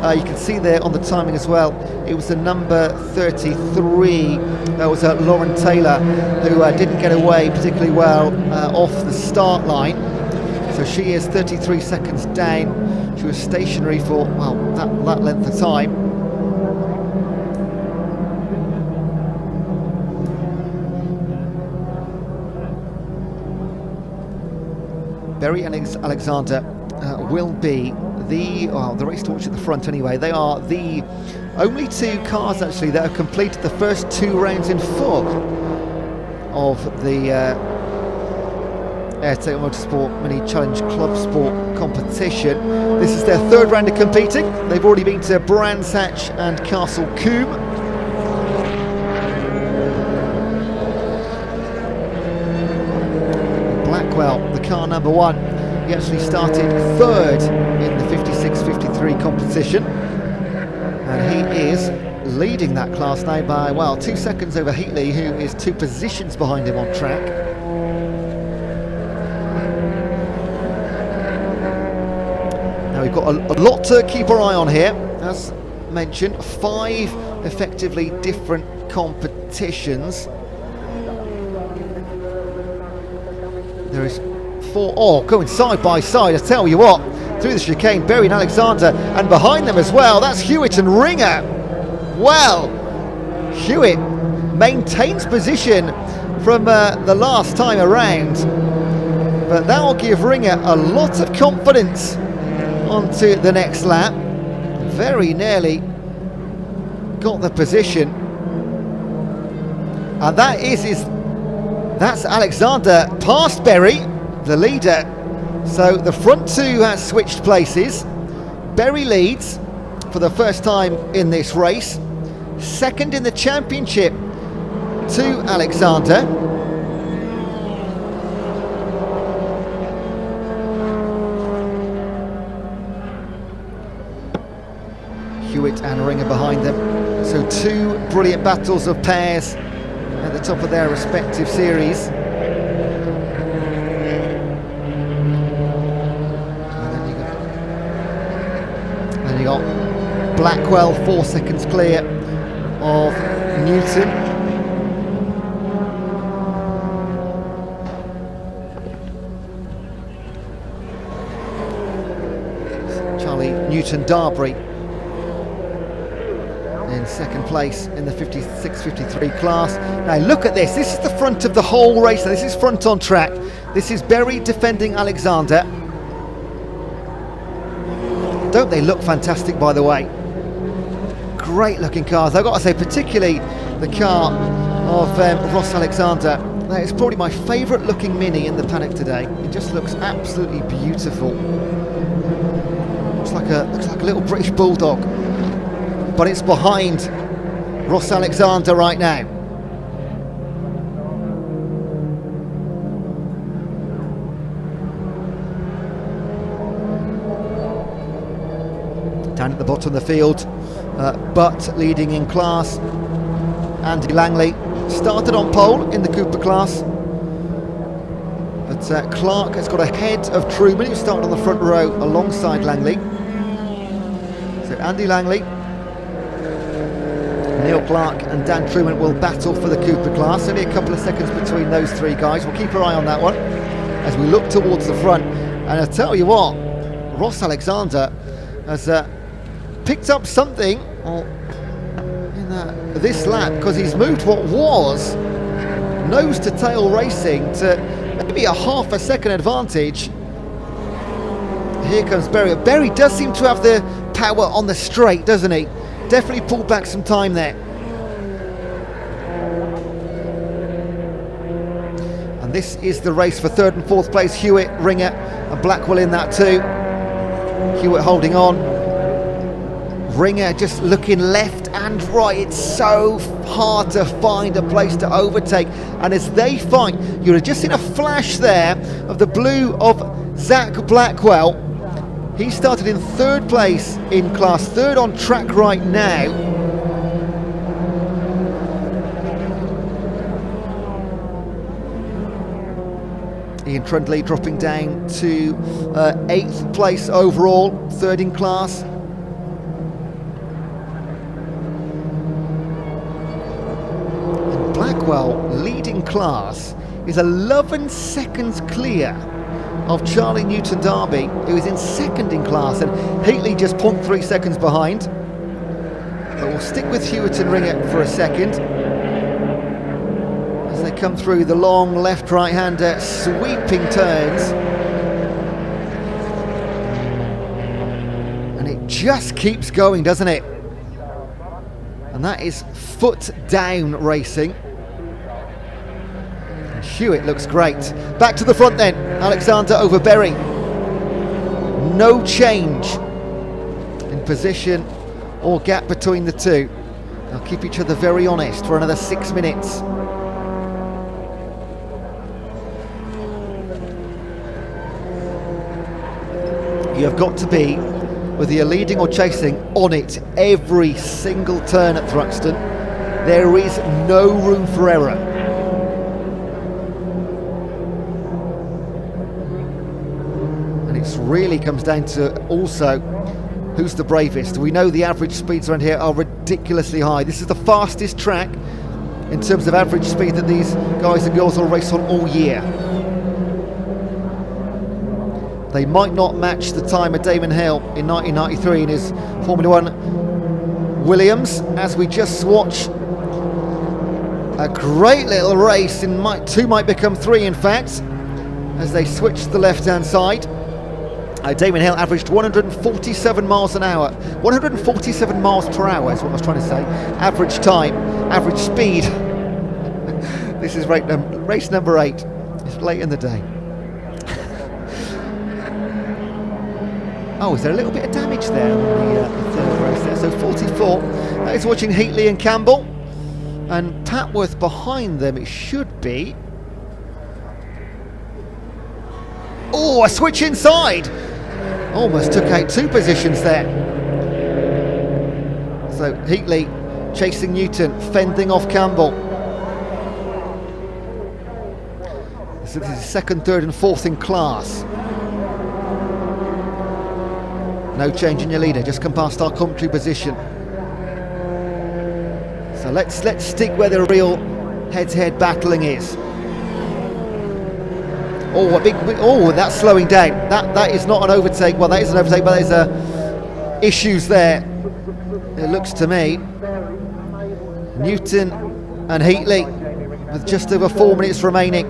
You can see there on the timing as well, it was the number 33, that was Lauren Taylor, who didn't get away particularly well off the start line. So she is 33 seconds down. She was stationary for, well, that length of time. Berry and Alexander will be the race torch at the front anyway. They are the only two cars actually that have completed the first 2 rounds in full of the Airtech Motorsport Mini Challenge Club Sport competition. This is their 3rd round of competing. They've already been to Brands Hatch and Castle Combe. Blackwell, the car number 1, he actually started 3rd in the 56-53 competition, and he is leading that class now by, well, 2 seconds over Heatley, who is 2 positions behind him on track. Now we've got a lot to keep our eye on here. As mentioned, 5 effectively different competitions. There is 4, going side by side, I tell you what, through the chicane, Berry and Alexander, and behind them as well, that's Hewitt and Ringer. Well, Hewitt maintains position from the last time around, but that will give Ringer a lot of confidence onto the next lap. Very nearly got the position, and that's Alexander past Berry, the leader. So the front 2 has switched places. Berry leads for the first time in this race. 2nd in the championship to Alexander. Hewitt and Ringer behind them. So 2 brilliant battles of pairs at the top of their respective series. Got Blackwell 4 seconds clear of Newton. Charlie Newton-Darbury in 2nd place in the 56-53 class. Now look at this. This is the front of the whole race. This is front on track. This is Berry defending Alexander. Don't they look fantastic, by the way? Great looking cars. I've got to say, particularly the car of Ross Alexander. That is probably my favourite looking Mini in the paddock today. It just looks absolutely beautiful. Looks like a little British Bulldog, but it's behind Ross Alexander right now. Down at the bottom of the field, but leading in class, Andy Langley started on pole in the Cooper class, but Clark has got ahead of Truman, who started on the front row alongside Langley. So Andy Langley, Neil Clark and Dan Truman will battle for the Cooper class. Only a couple of seconds between those 3 guys. We'll keep our eye on that one as we look towards the front. And I tell you what, Ross Alexander has picked up something in this lap, because he's moved what was nose to tail racing to maybe a half a second advantage. Here comes Berry. Berry does seem to have the power on the straight, doesn't he? Definitely pulled back some time there. And this is the race for 3rd and 4th place. Hewitt, Ringer and Blackwell in that too. Hewitt holding on. Ringer just looking left and right. It's so hard to find a place to overtake. And as they fight, you've just seen a flash there of the blue of Zach Blackwell. He started in 3rd place in class, 3rd on track right now. Ian Trundley dropping down to 8th place overall, 3rd in class. And Blackwell, leading class, is 11 seconds clear of Charlie Newton-Darby, who is in 2nd in class, and Heatley just 0.3 seconds behind. But we'll stick with Hewitt and Ringer for a second as they come through the long left-right-hander sweeping turns. And it just keeps going, doesn't it? And that is foot down racing. Hewitt looks great. Back to the front then, Alexander over Berry. No change in position or gap between the two. They'll keep each other very honest for another 6 minutes. You have got to be, whether you're leading or chasing, on it every single turn at Thruxton. There is no room for error. Really comes down to also who's the bravest. We know the average speeds around here are ridiculously high. This is the fastest track in terms of average speed that these guys and girls will race on all year. They might not match the time of Damon Hill in 1993 in his Formula One Williams, as we just watch a great little race in two might become 3 in fact, as they switch to the left hand side. Damon Hill averaged 147 miles an hour. 147 miles per hour is what I was trying to say. Average time, average speed. This is race number 8. It's late in the day. Oh, is there a little bit of damage there on the 3rd race there? So 44. That is watching Heatley and Campbell. And Patworth behind them, it should be. Oh, a switch inside. Almost took out 2 positions there. So Heatley chasing Newton, fending off Campbell. So this is 2nd, 3rd and 4th in class. No change in your leader, just come past our commentary position. So let's stick where the real head-to-head battling is. Oh, that's slowing down. That is not an overtake. Well, that is an overtake, but there's issues there, it looks to me. Newton and Heatley with just over 4 minutes remaining.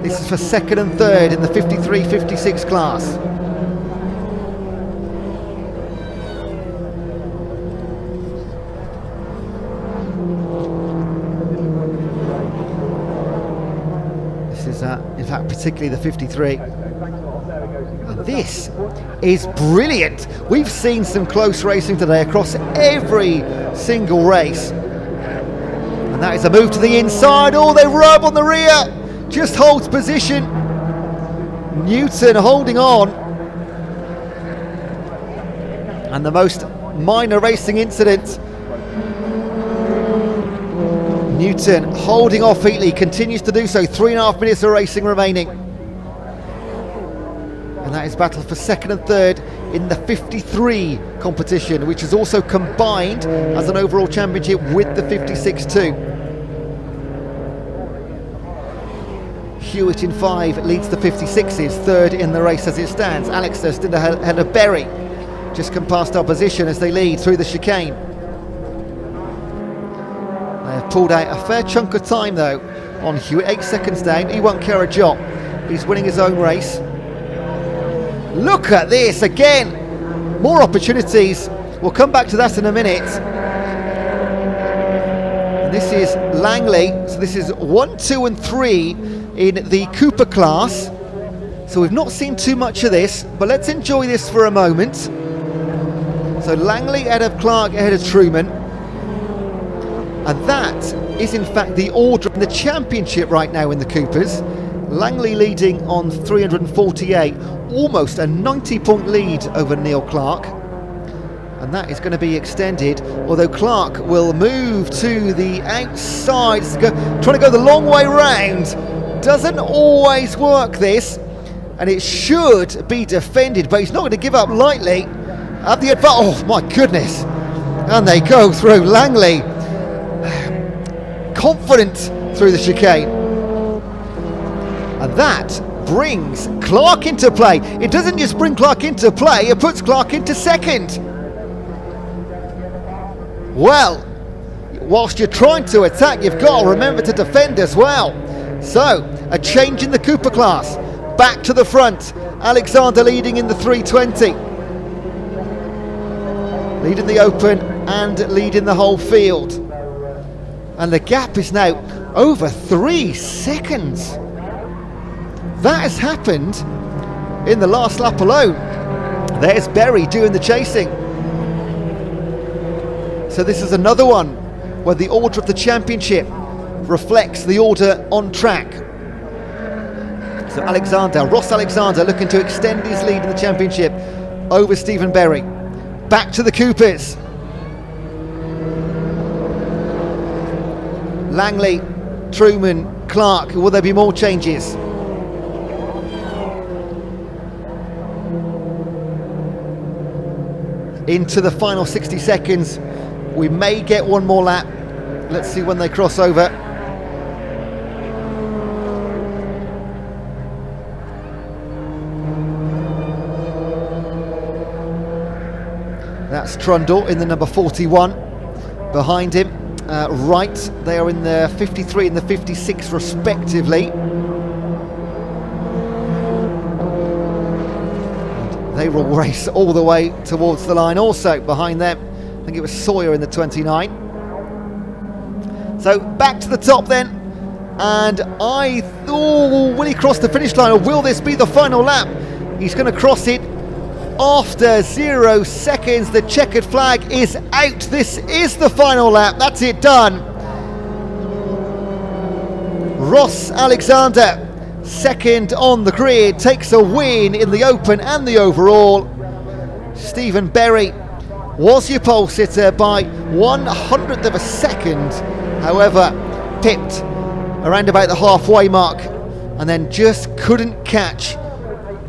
This is for 2nd and 3rd in the 53-56 class. In fact, particularly the 53. And this is brilliant. We've seen some close racing today across every single race. And that is a move to the inside. Oh, they rub on the rear. Just holds position. Newton holding on. And the most minor racing incident. Newton holding off Heatley, continues to do so. 3.5 minutes of racing remaining. And that is battle for 2nd and 3rd in the 53 competition, which is also combined as an overall championship with the 56 too. Hewitt in 5 leads the 56s, 3rd in the race as it stands. Alex Thurston ahead of Berry, just come past our position as they lead through the chicane. They have pulled out a fair chunk of time though on Hewitt, 8 seconds down. He won't care a jot. He's winning his own race. Look at this again. More opportunities. We'll come back to that in a minute. And this is Langley. So this is 1, 2 and 3 in the Cooper class. So we've not seen too much of this, but let's enjoy this for a moment. So Langley ahead of Clark, ahead of Truman. And that is in fact the order in the championship right now in the Coopers. Langley leading on 348, almost a 90-point lead over Neil Clark. And that is going to be extended, although Clark will move to the outside, trying to go the long way round. Doesn't always work this, and it should be defended, but he's not going to give up lightly. At the advantage, oh my goodness, and they go through. Langley confident through the chicane, and that brings Clark into play. It doesn't just bring Clark into play, it puts Clark into second. Well, whilst you're trying to attack, you've got to remember to defend as well. So, a change in the Cooper class. Back to the front. Alexander leading in the 320. Leading the open and leading the whole field. And the gap is now over 3 seconds. That has happened in the last lap alone. There's Berry doing the chasing. So this is another one where the order of the championship reflects the order on track. So Ross Alexander looking to extend his lead in the championship over Stephen Berry. Back to the Coopers. Langley, Truman, Clark, will there be more changes? Into the final 60 seconds. We may get one more lap. Let's see when they cross over. That's Trundle in the number 41. Behind him, Wright, they are in the 53 and the 56 respectively. And they will race all the way towards the line. Also behind them, I think it was Sawyer in the 29. So back to the top then, and will he cross the finish line, or will this be the final lap? He's going to cross it after 0 seconds. The checkered flag is out. This is the final lap. That's it, done. Ross Alexander, second on the grid, takes a win in the open and the overall. Stephen Berry was your pole sitter by 1/100th of a second, however pipped around about the halfway mark and then just couldn't catch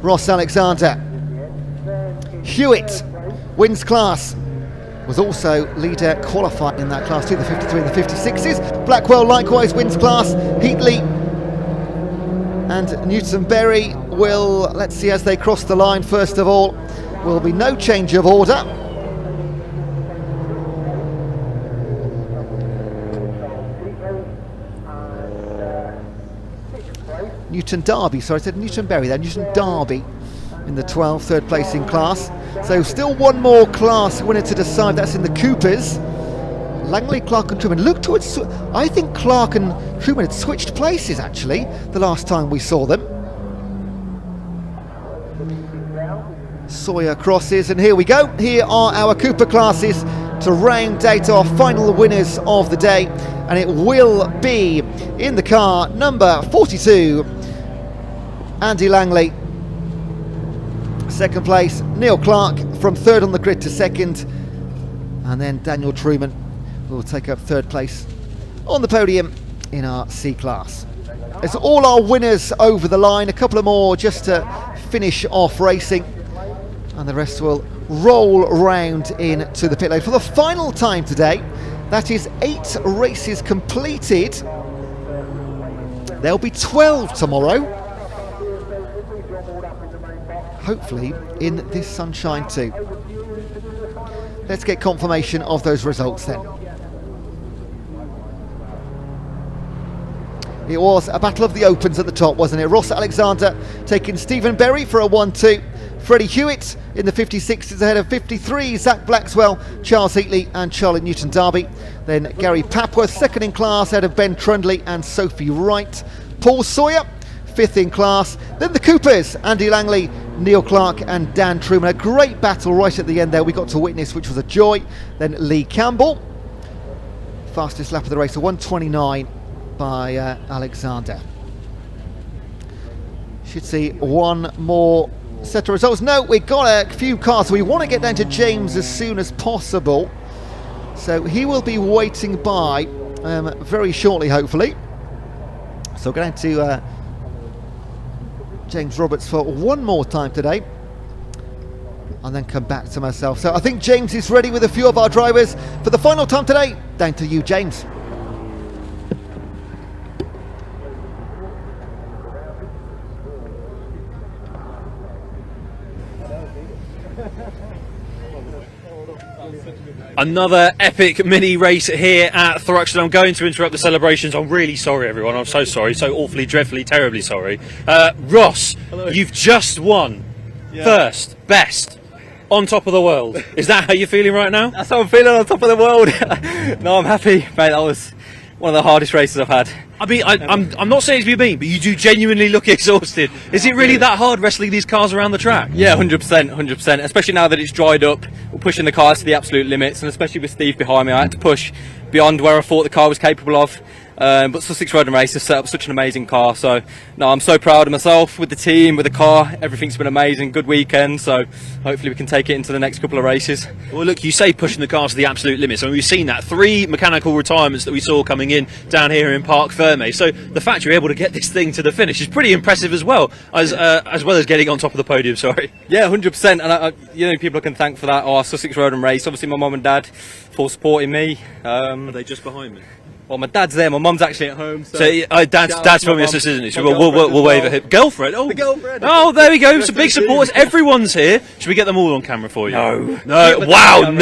Ross Alexander. Hewitt wins class, was also leader qualified in that class too, the 53 and the 56s. Blackwell likewise wins class. Heatley and Newton Berry will, let's see as they cross the line first of all, will be no change of order. Newton Derby, sorry I said Newton Berry there, Newton Derby in the 12, third place in class. So still one more class winner to decide, that's in the Coopers. Langley, Clark and Truman look towards, I think Clark and Truman had switched places actually the last time we saw them. Sawyer crosses, and here we go. Here are our Cooper classes to round out our final winners of the day, and it will be in the car number 42, Andy Langley. Second place, Neil Clark from third on the grid to second, and then Daniel Truman will take up third place on the podium in our C class. It's all our winners over the line, a couple of more just to finish off racing, and the rest will roll round into the pit lane for the final time today. That is 8 races completed. There'll be 12 tomorrow, hopefully in this sunshine too. Let's get confirmation of those results then. It was a battle of the opens at the top, wasn't it? Ross Alexander taking Stephen Berry for a 1-2. Freddie Hewitt in the 56s ahead of 53, Zach Blackwell, Charles Heatley and Charlie Newton Derby. Then Gary Papworth second in class ahead of Ben Trundley and Sophie Wright. Paul Sawyer fifth in class. Then the Coopers, Andy Langley, Neil Clark and Dan Truman. A great battle right at the end there we got to witness, which was a joy. Then Lee Campbell, fastest lap of the race, a 1:29 by Alexander. Should see one more set of results. No, we've got a few cars, so we want to get down to James as soon as possible. So he will be waiting by very shortly, hopefully. So go down to James Roberts for one more time today, and then come back to myself. So I think James is ready with a few of our drivers for the final time today. Down to you, James. Another epic mini race here at Thruxton. I'm going to interrupt the celebrations. I'm really sorry, everyone. I'm so sorry. So awfully, dreadfully, terribly sorry. Ross, you've just won first, best, on top of the world. Is that how you're feeling right now? That's how I'm feeling, on top of the world. No, I'm happy, mate. That was one of the hardest races I've had. I mean, I'm not saying to be mean, but you do genuinely look exhausted. Is it really that hard wrestling these cars around the track? Yeah, 100%, 100%. Especially now that it's dried up, we're pushing the cars to the absolute limits, and especially with Steve behind me, I had to push beyond where I thought the car was capable of. But Sussex Road and Race has set up such an amazing car, so no, I'm so proud of myself, with the team, with the car. Everything's been amazing, good weekend, so hopefully we can take it into the next couple of races. Well, look, you say pushing the cars to the absolute limits. I mean, we've seen that. 3 mechanical retirements that we saw coming in down here in Parc Fermé. So the fact you're able to get this thing to the finish is pretty impressive as well as getting on top of the podium. Sorry. Yeah, 100%. And people I can thank for that are Sussex Road and Race. Obviously, my mum and dad for supporting me. Are they just behind me? Well, my dad's there. My mum's actually at home. So dad's filming us, isn't he? So we'll wave at him. Girlfriend. Oh, the girlfriend. Oh, there we go. Some big supporters. Everyone's here. Should we get them all on camera for you? No. Wow.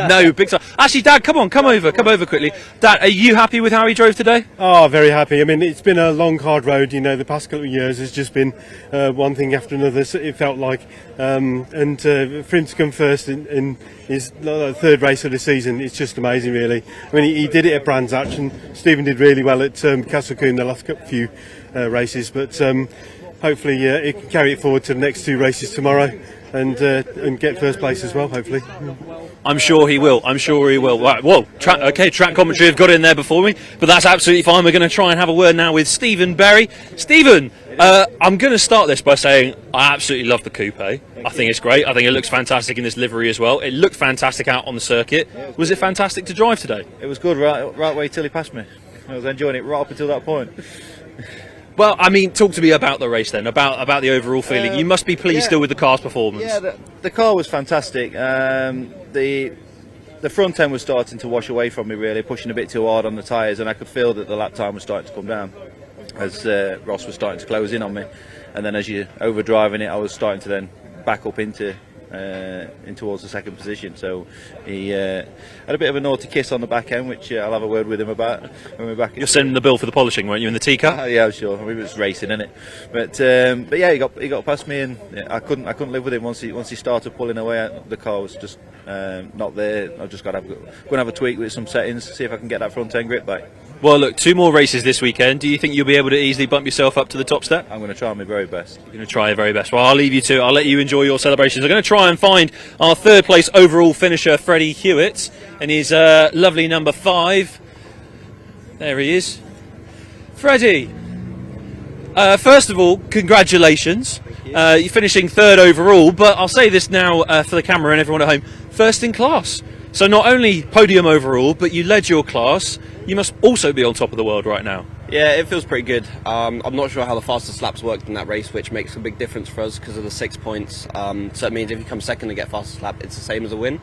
No. Big time. Actually, Dad, come over quickly. Dad, are you happy with how he drove today? Oh, very happy. I mean, it's been a long, hard road. You know, the past couple of years has just been one thing after another. So it felt like, and for him to come first in his third race of the season, it's just amazing, really. I mean, he did it at Brands Hatch, and Stephen did really well at Castle Coombe the last few races, but hopefully he can carry it forward to the next 2 races tomorrow and get first place as well, hopefully. I'm sure he will. Right, whoa, track commentary have got in there before me, but that's absolutely fine. We're going to try and have a word now with Stephen Berry. Stephen, I'm going to start this by saying I absolutely love the coupe. I think it's great. I think it looks fantastic in this livery as well. It looked fantastic out on the circuit. Was it fantastic to drive today? It was good right way till he passed me. I was enjoying it right up until that point. Well, I mean, talk to me about the race then, about the overall feeling. You must be pleased still with the car's performance. Yeah, the car was fantastic. The front end was starting to wash away from me, really, pushing a bit too hard on the tyres, and I could feel that the lap time was starting to come down as Ross was starting to close in on me. And then as you're overdriving it, I was starting to then back up in towards the second position. So he had a bit of a naughty kiss on the back end, which I'll have a word with him about when we're back. You're sending the bill for the polishing, weren't you, in the teacup? Yeah, I'm sure. I mean, it was racing, innit? But yeah, he got past me, and I couldn't live with him once he started pulling away. The car was just not there. I've just got to have a tweak with some settings, see if I can get that front end grip back. Well, look, 2 more races this weekend. Do you think you'll be able to easily bump yourself up to the top step? I'm going to try my very best. You're going to try your very best. Well, I'll leave you to. I'll let you enjoy your celebrations. I'm going to try and find our 3rd place overall finisher, Freddie Hewitt, and his lovely number 5. There he is. Freddie, first of all, congratulations. You're finishing 3rd overall, but I'll say this now for the camera and everyone at home, 1st in class. So not only podium overall, but you led your class. You must also be on top of the world right now. Yeah, it feels pretty good. I'm not sure how the fastest laps worked in that race, which makes a big difference for us because of the 6 points. So it means if you come second and get fastest lap, it's the same as a win.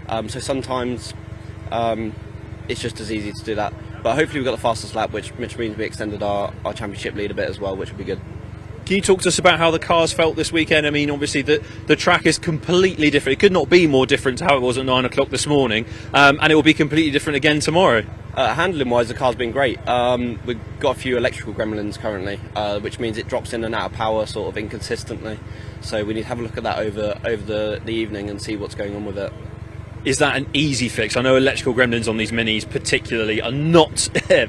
So sometimes it's just as easy to do that. But hopefully we got the fastest lap, which means we extended our championship lead a bit as well, which would be good. Can you talk to us about how the cars felt this weekend? I mean, obviously the track is completely different. It could not be more different to how it was at 9 o'clock this morning, and it will be completely different again tomorrow. Handling wise, the car's been great. We've got a few electrical gremlins currently, which means it drops in and out of power sort of inconsistently. So we need to have a look at that over the evening and see what's going on with it. Is that an easy fix? I know electrical gremlins on these minis particularly are not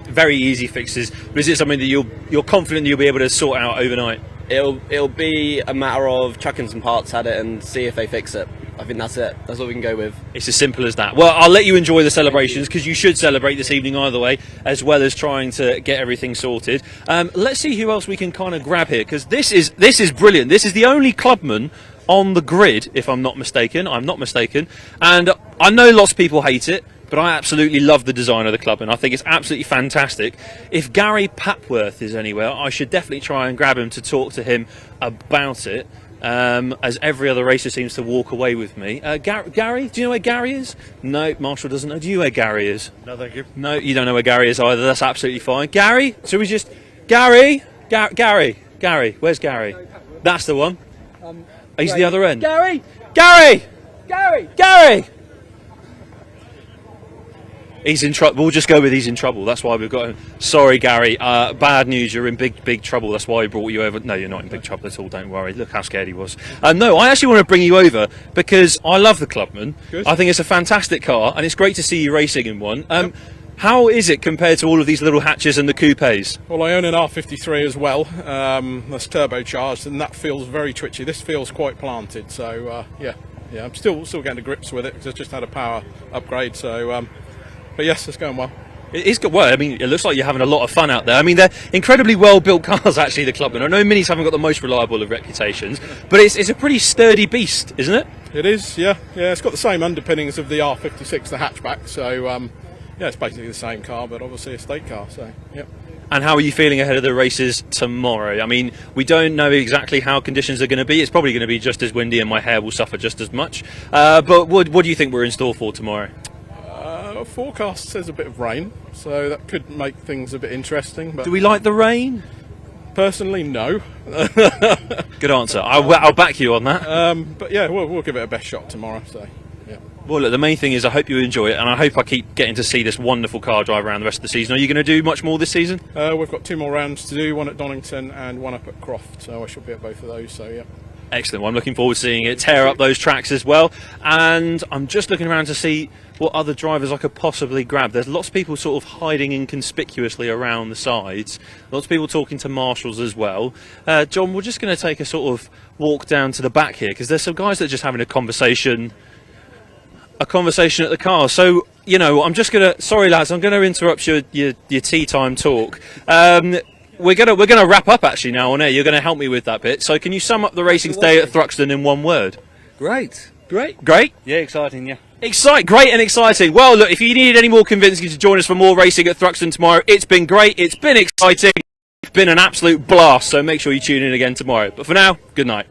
very easy fixes, but is it something that you're confident you'll be able to sort out overnight? it'll be a matter of chucking some parts at it and see if they fix it. I think that's it. That's what we can go with. It's as simple as that. Well, I'll let you enjoy the celebrations, because you should celebrate this evening either way, as well as trying to get everything sorted. Let's see who else we can kind of grab here, because this is brilliant. This is the only clubman on the grid, if I'm not mistaken. I'm not mistaken. And I know lots of people hate it, but I absolutely love the design of the club, and I think it's absolutely fantastic. If Gary Papworth is anywhere, I should definitely try and grab him to talk to him about it. As every other racer seems to walk away with me. Gary, do you know where Gary is? No, Marshall doesn't know. Do you know where Gary is? No, thank you. No, you don't know where Gary is either. That's absolutely fine. Gary? So we just... Gary, where's Gary? That's the one. He's the other end. Gary! He's in trouble. We'll just go with he's in trouble. That's why we've got him. Sorry, Gary. Bad news. You're in big trouble. That's why we brought you over. No, you're not in big trouble at all. Don't worry. Look how scared he was. No, I actually want to bring you over because I love the Clubman. Good. I think it's a fantastic car, and it's great to see you racing in one. How is it compared to all of these little hatches and the coupes? Well, I own an R53 as well. That's turbocharged, and that feels very twitchy. This feels quite planted. So yeah, I'm still getting to grips with it because I've just had a power upgrade. So. But yes, it's going well. It is good. Well, I mean, it looks like you're having a lot of fun out there. I mean, they're incredibly well-built cars, actually, the Clubman. I know Minis haven't got the most reliable of reputations, but it's a pretty sturdy beast, isn't it? It is, yeah. It's got the same underpinnings of the R56, the hatchback. So, yeah, it's basically the same car, but obviously a state car. So, yeah. And how are you feeling ahead of the races tomorrow? I mean, we don't know exactly how conditions are going to be. It's probably going to be just as windy, and my hair will suffer just as much. But what do you think we're in store for tomorrow? Forecast says a bit of rain, so that could make things a bit interesting. But do we like the rain? Personally, no. Good answer. I'll back you on that. But yeah, we'll give it a best shot tomorrow. So yeah. Well, look, the main thing is I hope you enjoy it, and I hope I keep getting to see this wonderful car drive around the rest of the season. Are you going to do much more this season? We've got 2 more rounds to do, one at Donington and one up at Croft, so I should be at both of those. So yeah. Excellent. Well, I'm looking forward to seeing it tear up those tracks as well. And I'm just looking around to see what other drivers I could possibly grab. There's lots of people sort of hiding inconspicuously around the sides. Lots of people talking to marshals as well. John, we're just going to take a sort of walk down to the back here because there's some guys that are just having a conversation at the car. So, you know, I'm just going to... Sorry, lads, I'm going to interrupt your tea time talk. We're gonna wrap up actually now on air. You're going to help me with that bit. So can you sum up the racing day at Thruxton in one word? Great. Yeah, exciting. Yeah. Great and exciting. Well, look, if you need any more convincing to join us for more racing at Thruxton tomorrow, it's been great. It's been exciting. It's been an absolute blast. So make sure you tune in again tomorrow. But for now, good night.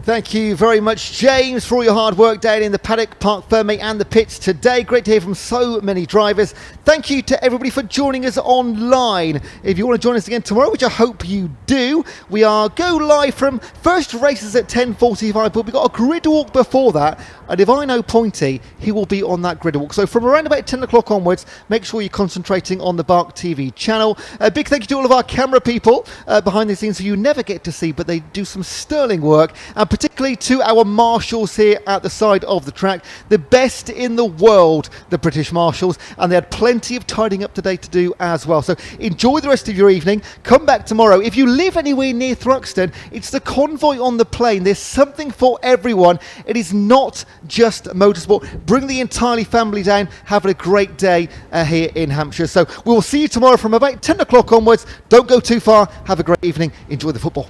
Thank you very much, James, for all your hard work down in the paddock, Parc Fermé and the pits today. Great to hear from so many drivers. Thank you to everybody for joining us online. If you want to join us again tomorrow, which I hope you do, we are go live from first races at 10:45, but we've got a grid walk before that. And if I know Pointy, he will be on that grid walk. So from around about 10 o'clock onwards, make sure you're concentrating on the Bark TV channel. A big thank you to all of our camera people behind the scenes who you never get to see, but they do some sterling work. And particularly to our marshals here at the side of the track, the best in the world, the British Marshals, and they had plenty of tidying up today to do as well. So enjoy the rest of your evening. Come back tomorrow. If you live anywhere near Thruxton, it's the convoy on the plane. There's something for everyone. It is not just motorsport. Bring the entire family down. Have a great day here in Hampshire. So we will see you tomorrow from about 10 o'clock onwards. Don't go too far. Have a great evening. Enjoy the football.